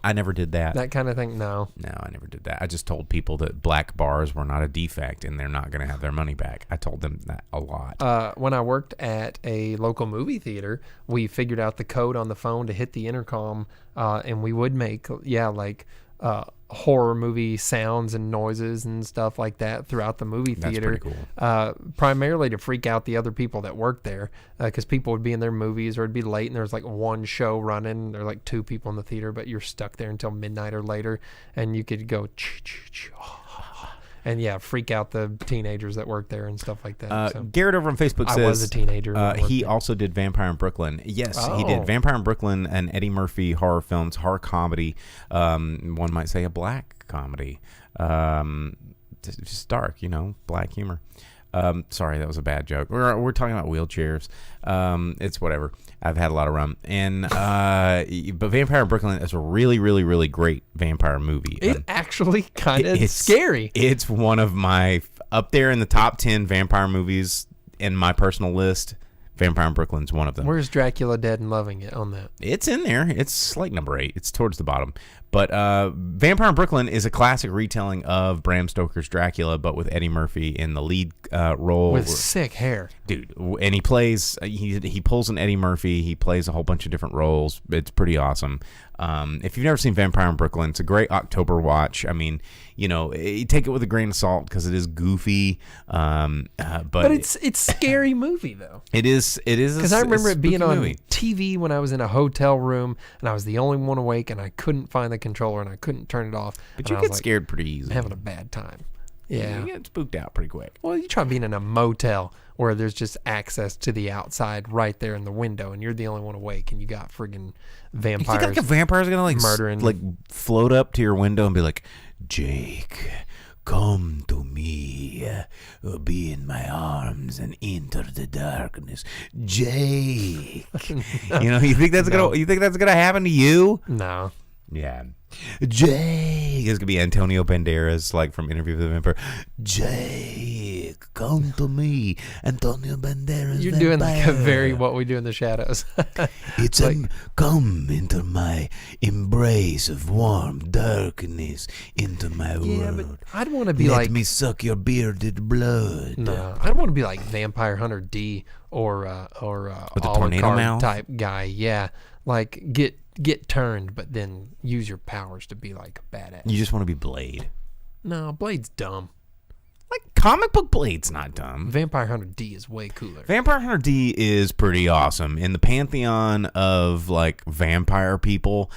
[SPEAKER 5] I never did that.
[SPEAKER 6] That kind of thing, no.
[SPEAKER 5] No, I never did that. I just told people that black bars were not a defect and they're not going to have their money back. I told them that a lot.
[SPEAKER 6] When I worked at a local movie theater, we figured out the code on the phone to hit the intercom, and we would make, horror movie sounds and noises and stuff like that throughout the movie theater.
[SPEAKER 5] That's pretty cool.
[SPEAKER 6] Primarily to freak out the other people that worked there, because people would be in their movies or it'd be late and there's like one show running, or like two people in the theater, but you're stuck there until midnight or later, and you could go and freak out the teenagers that work there and stuff like that.
[SPEAKER 5] Garrett over on Facebook says
[SPEAKER 6] I was a teenager.
[SPEAKER 5] He also did Vampire in Brooklyn. Yes, he did Vampire in Brooklyn, an Eddie Murphy horror films, horror comedy. One might say a black comedy. Just dark, black humor. Sorry, that was a bad joke. We're talking about wheelchairs. It's whatever. I've had a lot of rum. And but Vampire in Brooklyn is a really, really, really great vampire movie.
[SPEAKER 6] It's actually kind of scary.
[SPEAKER 5] It's one of my up there in the top 10 vampire movies in my personal list. Vampire in Brooklyn's one of them.
[SPEAKER 6] Where's Dracula Dead and Loving It on that?
[SPEAKER 5] It's in there. It's like number 8. It's towards the bottom. But Vampire in Brooklyn is a classic retelling of Bram Stoker's Dracula, but with Eddie Murphy in the lead role.
[SPEAKER 6] With sick hair.
[SPEAKER 5] Dude, and he plays, he pulls an Eddie Murphy. He plays a whole bunch of different roles. It's pretty awesome. If you've never seen Vampire in Brooklyn, it's a great October watch. I mean, you take it with a grain of salt because it is goofy. But
[SPEAKER 6] it's scary movie though.
[SPEAKER 5] It is
[SPEAKER 6] because I remember it being on
[SPEAKER 5] movie.
[SPEAKER 6] TV when I was in a hotel room and I was the only one awake and I couldn't find the controller and I couldn't turn it off.
[SPEAKER 5] But you get scared pretty easily.
[SPEAKER 6] Having a bad time. Yeah.
[SPEAKER 5] You get spooked out pretty quick.
[SPEAKER 6] Well, you try being in a motel where there's just access to the outside right there in the window and you're the only one awake and you got friggin' vampires.
[SPEAKER 5] You think like a vampire's gonna
[SPEAKER 6] murdering,
[SPEAKER 5] float up to your window and be like, Jake, come to me, be in my arms and enter the darkness, Jake. You think that's gonna happen to you?
[SPEAKER 6] No.
[SPEAKER 5] Yeah. Jake is gonna be Antonio Banderas, like from Interview with the Vampire. Jake, come to me, Antonio Banderas.
[SPEAKER 6] You're doing like a very What We Do in the Shadows.
[SPEAKER 5] It's come into my embrace of warm darkness, into my world.
[SPEAKER 6] Yeah, but I'd want to be
[SPEAKER 5] Let me suck your bearded blood.
[SPEAKER 6] No, I want to be like Vampire Hunter D or
[SPEAKER 5] with the tornado mouth
[SPEAKER 6] type guy. Yeah, like get turned, but then use your powers to be like a badass.
[SPEAKER 5] You just want to be Blade.
[SPEAKER 6] No, Blade's dumb.
[SPEAKER 5] Like comic book Blade's not dumb.
[SPEAKER 6] Vampire Hunter D is way cooler.
[SPEAKER 5] Vampire Hunter D is pretty awesome. In the pantheon of like vampire people,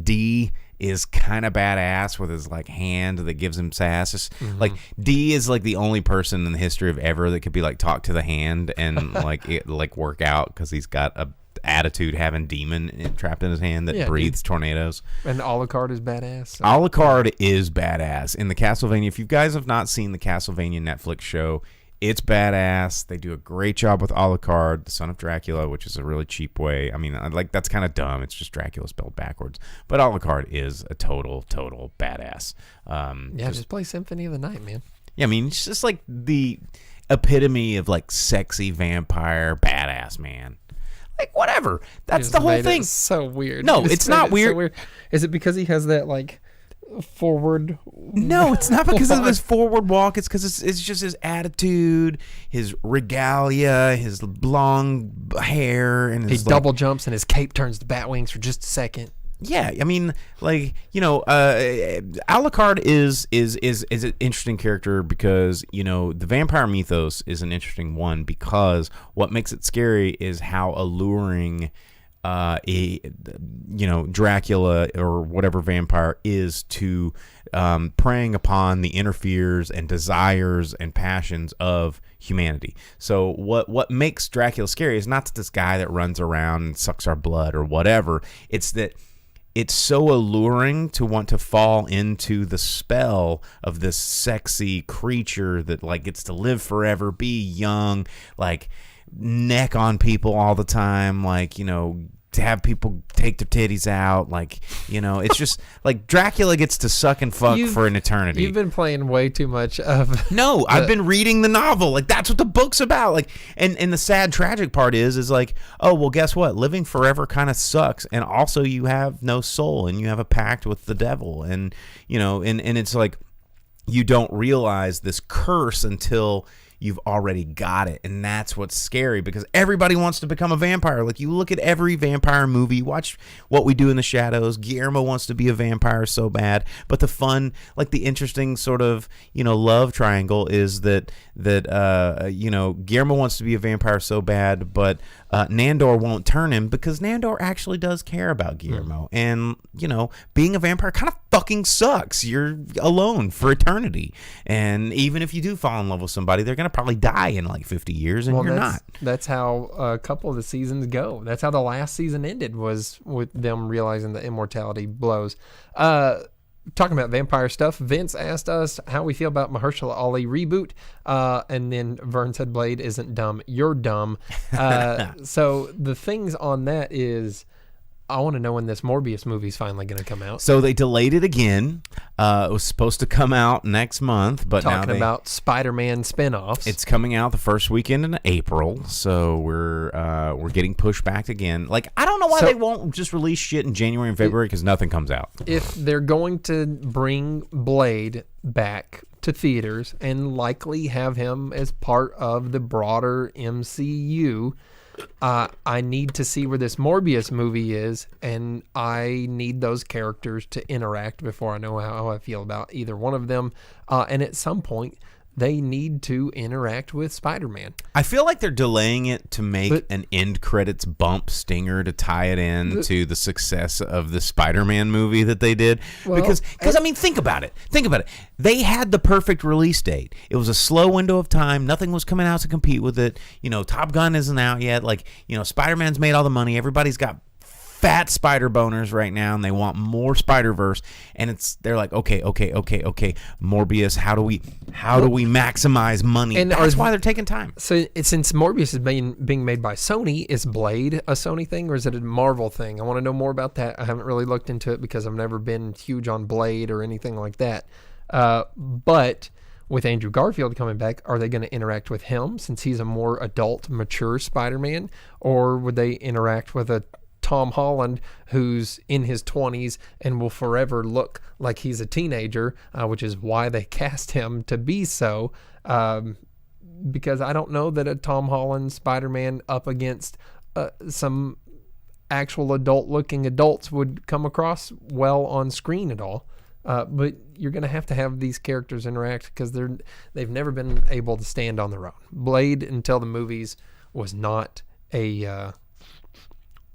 [SPEAKER 5] D is kind of badass with his like hand that gives him sass. Like D is like the only person in the history of ever that could be like talk to the hand and like work out because he's got a attitude having demon trapped in his hand that breathes tornadoes.
[SPEAKER 6] And Alucard is badass. So.
[SPEAKER 5] Alucard is badass. In the Castlevania, if you guys have not seen the Castlevania Netflix show, it's badass. They do a great job with Alucard, the son of Dracula, which is a really cheap way. I mean, like that's kind of dumb. It's just Dracula spelled backwards. But Alucard is a total badass.
[SPEAKER 6] Just play Symphony of the Night, man.
[SPEAKER 5] Yeah, I mean, it's just like the epitome of like sexy vampire badass man. Like whatever. That's the whole thing.
[SPEAKER 6] So weird.
[SPEAKER 5] No, it's not weird.
[SPEAKER 6] So weird. Is it because he has that like forward?
[SPEAKER 5] No, it's not because of his forward walk. It's because it's just his attitude, his regalia, his long hair, and his
[SPEAKER 6] double jumps and his cape turns to bat wings for just a second.
[SPEAKER 5] Yeah, I mean, like Alucard is an interesting character because the vampire mythos is an interesting one because what makes it scary is how alluring Dracula or whatever vampire is to preying upon the inner fears and desires and passions of humanity. So what makes Dracula scary is not this guy that runs around and sucks our blood or whatever. It's that it's so alluring to want to fall into the spell of this sexy creature that like gets to live forever, be young, like neck on people all the time, like, to have people take their titties out, like, it's just like Dracula gets to suck and fuck for an eternity.
[SPEAKER 6] You've been playing way too much of
[SPEAKER 5] No, I've been reading the novel. Like that's what the book's about. Like and the sad tragic part is like, oh well, guess what? Living forever kind of sucks. And also you have no soul and you have a pact with the devil. And and it's like you don't realize this curse until you've already got it, and that's what's scary because everybody wants to become a vampire. Like you look at every vampire movie, you watch What We Do in the Shadows. Guillermo wants to be a vampire so bad, but the fun, like the interesting sort of love triangle is that Guillermo wants to be a vampire so bad, but Nandor won't turn him because Nandor actually does care about Guillermo, and being a vampire kind of fucking sucks. You're alone for eternity, and even if you do fall in love with somebody, they're gonna probably die in like 50 years and you're not.
[SPEAKER 6] That's how a couple of the seasons go. That's how the last season ended, was with them realizing that immortality blows. talking about vampire stuff, Vince asked us how we feel about Mahershala Ali reboot, and then Vern said Blade isn't dumb. You're dumb. So the things on that is, I want to know when this Morbius movie is finally going to come out.
[SPEAKER 5] So they delayed it again. It was supposed to come out next month, but
[SPEAKER 6] talking about Spider-Man spinoffs.
[SPEAKER 5] It's coming out the first weekend in April, so we're getting pushed back again. Like, I don't know why they won't just release shit in January and February, because nothing comes out. If
[SPEAKER 6] they're going to bring Blade back to theaters and likely have him as part of the broader MCU, I need to see where this Morbius movie is, and I need those characters to interact before I know how I feel about either one of them. And at some point, they need to interact with Spider-Man.
[SPEAKER 5] I feel like they're delaying it to make an end credits bump stinger to tie it in to the success of the Spider-Man movie that they did. Well, because I mean, think about it. They had the perfect release date. It was a slow window of time. Nothing was coming out to compete with it. Top Gun isn't out yet. Spider-Man's made all the money. Everybody's got fat spider boners right now, and they want more Spider-Verse, and they're like, okay, Morbius, how do we maximize money? And that's why they're taking time.
[SPEAKER 6] So since Morbius is being made by Sony, is Blade a Sony thing, or is it a Marvel thing? I want to know more about that. I haven't really looked into it because I've never been huge on Blade or anything like that. But with Andrew Garfield coming back, are they going to interact with him since he's a more adult, mature Spider-Man, or would they interact with a Tom Holland who's in his 20s and will forever look like he's a teenager, which is why they cast him to be so, because I don't know that a Tom Holland Spider-Man up against some actual adult-looking adults would come across well on screen at all. But you're going to have these characters interact because they've never been able to stand on their own. Blade, until the movies, was not a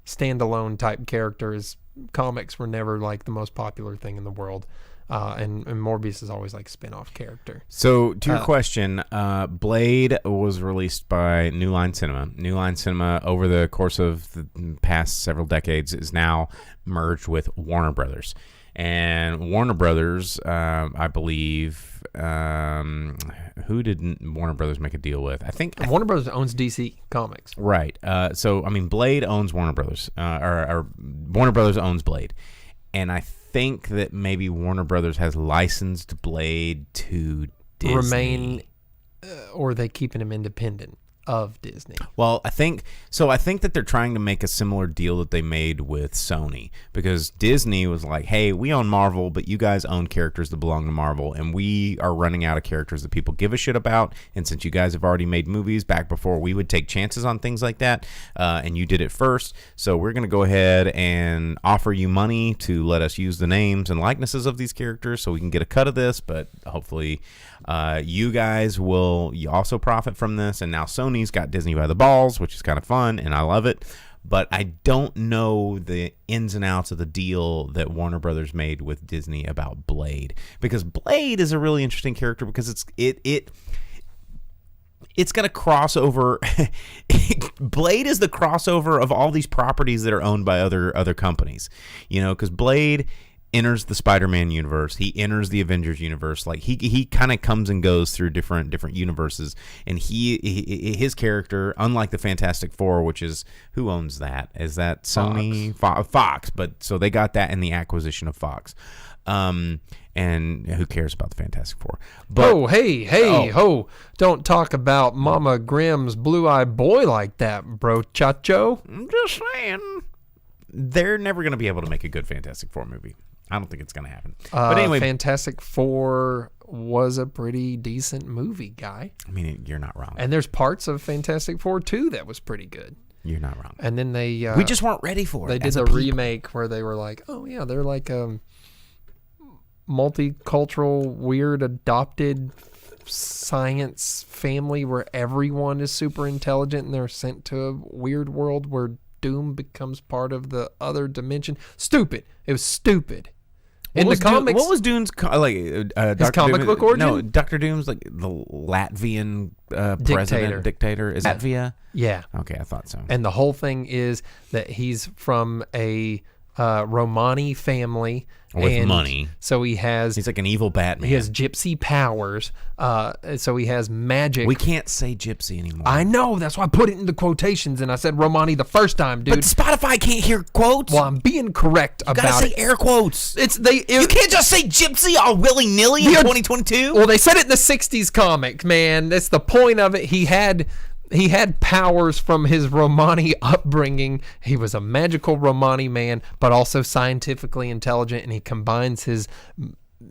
[SPEAKER 6] standalone type characters. Comics were never like the most popular thing in the world, and Morbius is always like a spin-off character.
[SPEAKER 5] So to your question, Blade was released by New Line Cinema. New Line Cinema, over the course of the past several decades, is now merged with Warner Brothers. And Warner Brothers, I believe, who did Warner Brothers make a deal with? I think
[SPEAKER 6] Warner Brothers owns DC Comics.
[SPEAKER 5] Right. So, I mean, Blade owns Warner Brothers, or Warner Brothers owns Blade. And I think that maybe Warner Brothers has licensed Blade to Disney.
[SPEAKER 6] Remain, or are they keeping him independent of Disney?
[SPEAKER 5] Well, I think that they're trying to make a similar deal that they made with Sony, because Disney was like, hey, we own Marvel, but you guys own characters that belong to Marvel, and we are running out of characters that people give a shit about, and since you guys have already made movies back before we would take chances on things like that, and you did it first, so we're going to go ahead and offer you money to let us use the names and likenesses of these characters so we can get a cut of this, but hopefully you guys will also profit from this. And now Sony's got Disney by the balls, which is kind of fun, and I love it. But I don't know the ins and outs of the deal that Warner Brothers made with Disney about Blade, because Blade is a really interesting character because it's got a crossover. Blade is the crossover of all these properties that are owned by other companies, because Blade enters the Spider-Man universe. He enters the Avengers universe. Like he kind of comes and goes through different universes. And his character, unlike the Fantastic Four, which is, who owns that? Is that Sony? Fox. But so they got that in the acquisition of Fox. And who cares about the Fantastic Four? But,
[SPEAKER 6] ho! Don't talk about Mama Grimm's blue-eyed boy like that, bro, chacho.
[SPEAKER 5] I'm just saying, they're never going to be able to make a good Fantastic Four movie. I don't think it's going to happen. But anyway,
[SPEAKER 6] Fantastic Four was a pretty decent movie, guy.
[SPEAKER 5] I mean, you're not wrong.
[SPEAKER 6] And there's parts of Fantastic Four 2 that was pretty good.
[SPEAKER 5] You're not wrong.
[SPEAKER 6] And then we
[SPEAKER 5] just weren't ready for it.
[SPEAKER 6] They did a remake where they were like, oh yeah, they're like a multicultural, weird, adopted science family where everyone is super intelligent and they're sent to a weird world where Doom becomes part of the other dimension. Stupid. It was stupid. In the comics,
[SPEAKER 5] what was Doom's
[SPEAKER 6] his comic book origin?
[SPEAKER 5] No, Dr. Doom's like the Latvian dictator. Is Latvia?
[SPEAKER 6] Yeah.
[SPEAKER 5] Okay, I thought so.
[SPEAKER 6] And the whole thing is that he's from a Romani family,
[SPEAKER 5] With money.
[SPEAKER 6] So he's
[SPEAKER 5] like an evil Batman.
[SPEAKER 6] He has gypsy powers. So he has magic.
[SPEAKER 5] We can't say gypsy anymore.
[SPEAKER 6] I know. That's why I put it in the quotations, and I said Romani the first time, dude.
[SPEAKER 5] But Spotify can't hear quotes.
[SPEAKER 6] Well, I'm being correct about it.
[SPEAKER 5] You gotta say air quotes.
[SPEAKER 6] You
[SPEAKER 5] can't just say gypsy all willy-nilly in 2022.
[SPEAKER 6] Well, they said it in the 60s comic, man. That's the point of it. He had powers from his Romani upbringing. He was a magical Romani man, but also scientifically intelligent, and he combines his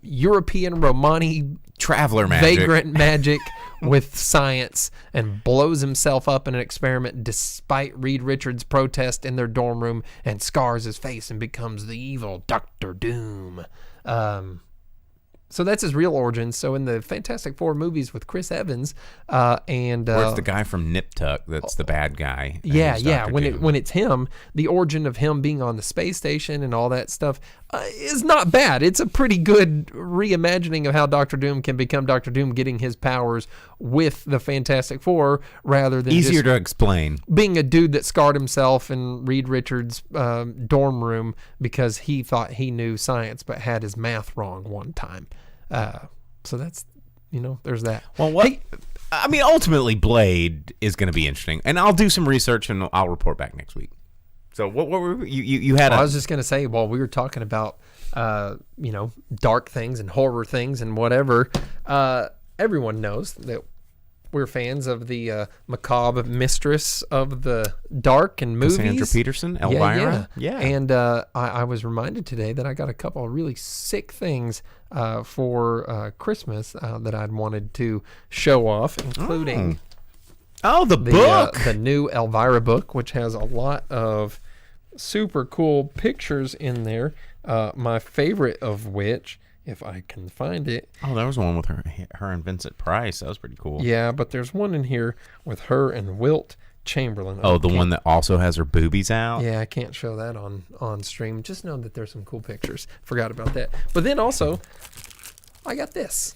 [SPEAKER 6] European Romani
[SPEAKER 5] traveler magic,
[SPEAKER 6] vagrant magic with science, and blows himself up in an experiment despite Reed Richards' protest in their dorm room, and scars his face and becomes the evil Dr. Doom. So that's his real origin. So in the Fantastic Four movies with Chris Evans, where
[SPEAKER 5] it's the guy from Nip Tuck that's the bad guy.
[SPEAKER 6] Yeah. When it's him, the origin of him being on the space station and all that stuff is not bad. It's a pretty good reimagining of how Dr. Doom can become Dr. Doom, getting his powers with the Fantastic Four rather than
[SPEAKER 5] easier to explain. Being
[SPEAKER 6] a dude that scarred himself in Reed Richards' dorm room because he thought he knew science but had his math wrong one time. So that's, there's that.
[SPEAKER 5] Well, ultimately Blade is going to be interesting, and I'll do some research and I'll report back next week. So what were you had?
[SPEAKER 6] I was just going to say, while we were talking about, dark things and horror things and whatever, everyone knows that we're fans of the macabre mistress of the dark and movies.
[SPEAKER 5] Cassandra Peterson, Elvira.
[SPEAKER 6] Yeah. And I was reminded today that I got a couple of really sick things for Christmas that I'd wanted to show off, including
[SPEAKER 5] the book,
[SPEAKER 6] the new Elvira book, which has a lot of super cool pictures in there. My favorite of which, if I can find it.
[SPEAKER 5] Oh, there was one with her and Vincent Price. That was pretty cool.
[SPEAKER 6] Yeah, but there's one in here with her and Wilt Chamberlain.
[SPEAKER 5] Oh, the one that also has her boobies out?
[SPEAKER 6] Yeah, I can't show that on stream. Just know that there's some cool pictures. Forgot about that. But then also, I got this.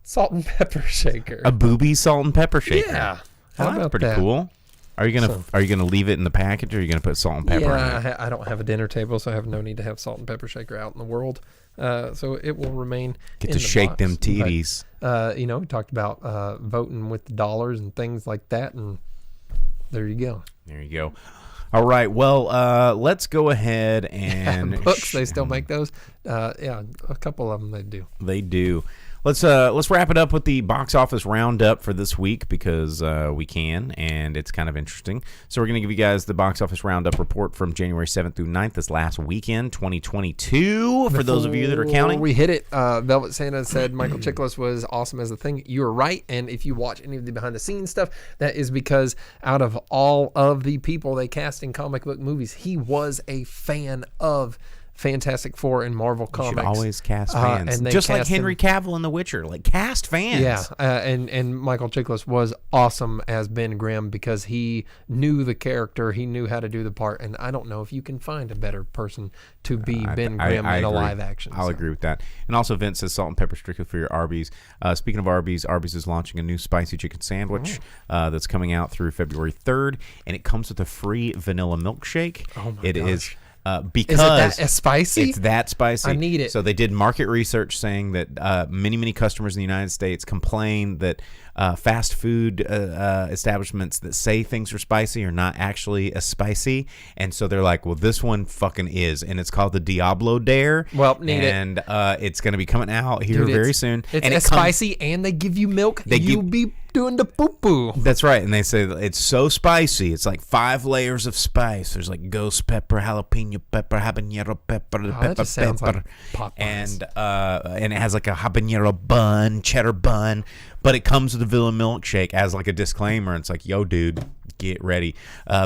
[SPEAKER 6] Salt and pepper shaker.
[SPEAKER 5] A booby salt and pepper shaker?
[SPEAKER 6] Yeah.
[SPEAKER 5] How that's pretty cool. Are you gonna leave it in the package, or are you gonna put salt and pepper in it?
[SPEAKER 6] I don't have a dinner table, so I have no need to have salt and pepper shaker out in the world. So it will remain.
[SPEAKER 5] Get to shake them titties.
[SPEAKER 6] We talked about voting with the dollars and things like that, and there you go.
[SPEAKER 5] There you go. All right. Well, let's go ahead and
[SPEAKER 6] books. They still make those. A couple of them they do.
[SPEAKER 5] They do. Let's wrap it up with the box office roundup for this week because we can, and it's kind of interesting. So we're going to give you guys the box office roundup report from January 7th through 9th, this last weekend, 2022, for those of you that are counting.
[SPEAKER 6] We hit it. Velvet Santa said Michael Chiklis was awesome as the Thing. You were right, and if you watch any of the behind-the-scenes stuff, that is because out of all of the people they cast in comic book movies, he was a fan of Fantastic Four and Marvel Comics.
[SPEAKER 5] You should always cast fans. Just like Henry Cavill in The Witcher. Like, cast fans.
[SPEAKER 6] Yeah, and Michael Chiklis was awesome as Ben Grimm because he knew the character. He knew how to do the part. And I don't know if you can find a better person to be Ben Grimm in a live action.
[SPEAKER 5] I'll agree with that. And also, Vince says salt and pepper strictly for your Arby's. Speaking of Arby's, Arby's is launching a new spicy chicken sandwich that's coming out through February 3rd. And it comes with a free vanilla milkshake.
[SPEAKER 6] Oh, my gosh.
[SPEAKER 5] Because
[SPEAKER 6] is it that spicy?
[SPEAKER 5] It's that spicy.
[SPEAKER 6] I need it.
[SPEAKER 5] So they did market research saying that many customers in the United States complain that fast food establishments that say things are spicy are not actually as spicy, and so they're like, well, this one fucking is, and it's called the Diablo Dare.
[SPEAKER 6] Well, need it.
[SPEAKER 5] And it's going to be coming out here very soon.
[SPEAKER 6] It's spicy, and they give you milk. You'll be doing the poo-poo.
[SPEAKER 5] That's right, and they say it's so spicy. It's like 5 layers of spice. There's like ghost pepper, jalapeno pepper, habanero pepper,
[SPEAKER 6] that just sounds like Popeyes.
[SPEAKER 5] And it has like a habanero bun, cheddar bun, but it comes with a vanilla milkshake as like a disclaimer. It's like, yo, dude, get ready.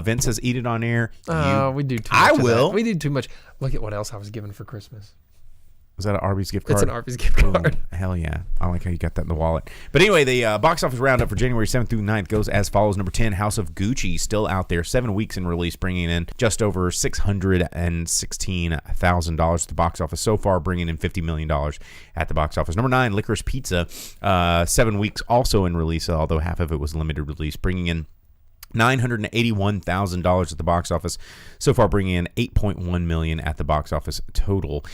[SPEAKER 5] Vince says, eat it on air.
[SPEAKER 6] We do too much.
[SPEAKER 5] I will.
[SPEAKER 6] We do too much. Look at what else I was given for Christmas.
[SPEAKER 5] Was that an Arby's gift card?
[SPEAKER 6] It's an Arby's gift card.
[SPEAKER 5] Ooh, hell yeah. I like how you got that in the wallet. But anyway, the box office roundup for January 7th through 9th goes as follows. Number 10, House of Gucci, still out there. 7 weeks in release, bringing in just over $616,000 at the box office so far, bringing in $50 million at the box office. Number 9, Licorice Pizza, 7 weeks also in release, although half of it was limited release, bringing in $981,000 at the box office. So far, bringing in $8.1 million at the box office total.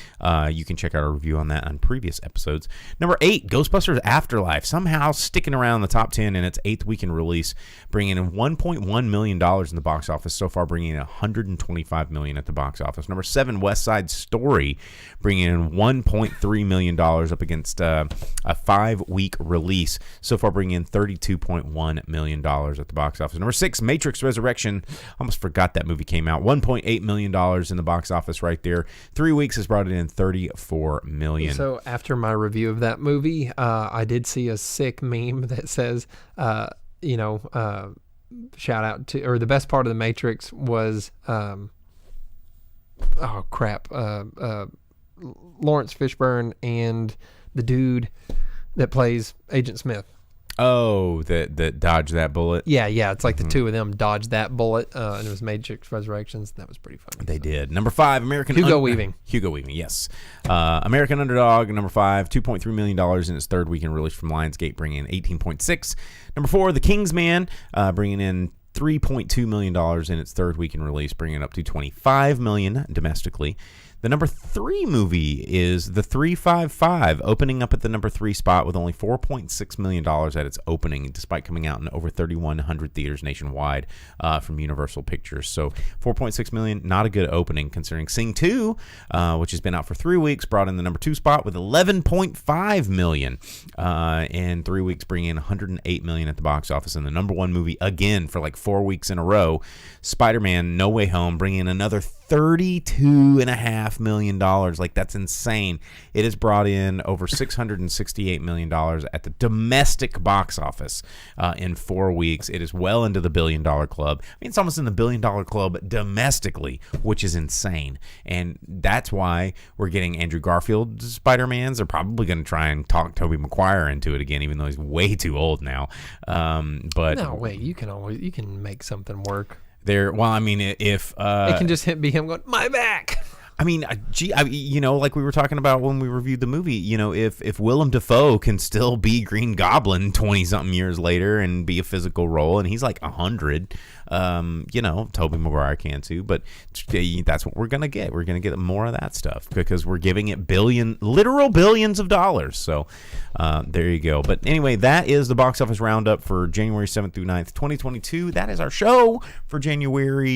[SPEAKER 5] You can check out our review on that on previous episodes. Number 8, Ghostbusters Afterlife, somehow sticking around the top 10 in its 8th weekend release, bringing in $1.1 million in the box office. So far, bringing in $125 million at the box office. Number 7, West Side Story, bringing in $1.3 million up against a 5-week release. So far, bringing in $32.1 million at the box office. Number 6, Matrix Resurrection. Almost forgot that movie came out. $1.8 million in the box office right there. 3 weeks has brought it in $34 million.
[SPEAKER 6] So after my review of that movie, I did see a sick meme that says, shout out to, or the best part of the Matrix was, Lawrence Fishburne and the dude that plays Agent Smith.
[SPEAKER 5] Oh, that dodged that bullet?
[SPEAKER 6] Yeah. It's like the two of them dodged that bullet, and it was Matrix Resurrections. That was pretty funny.
[SPEAKER 5] They did. Number 5, American...
[SPEAKER 6] Hugo Weaving,
[SPEAKER 5] yes. American Underdog, number 5, $2.3 million in its 3rd weekend release from Lionsgate, bringing in $18.6. Number 4, The Kingsman, bringing in $3.2 million in its 3rd weekend release, bringing it up to $25 million domestically. The number 3 movie is The 355, opening up at the number 3 spot with only $4.6 million at its opening, despite coming out in over 3,100 theaters nationwide from Universal Pictures. So $4.6 million, not a good opening considering Sing 2, which has been out for 3 weeks, brought in the number 2 spot with $11.5 million. In 3 weeks, bringing in $108 million at the box office. And the number 1 movie, again, for like 4 weeks in a row, Spider-Man No Way Home, bringing in another $32.5 million. Like, that's insane. It has brought in over $668 million at the domestic box office in 4 weeks. It is well into the $1 billion club. I mean, it's almost in the $1 billion club domestically, which is insane. And that's why we're getting Andrew Garfield Spider-Mans. They're probably going to try and talk Tobey Maguire into it again, even though he's way too old now. But
[SPEAKER 6] no, wait, you can make something work.
[SPEAKER 5] Well, I mean, if
[SPEAKER 6] it can just be him going, my back.
[SPEAKER 5] I mean, like we were talking about when we reviewed the movie, if Willem Dafoe can still be Green Goblin 20-something years later and be a physical role, and he's like 100, Tobey Maguire can too, but that's what we're going to get. We're going to get more of that stuff because we're giving it literal billions of dollars. So there you go. But anyway, that is the box office roundup for January 7th through 9th, 2022. That is our show for January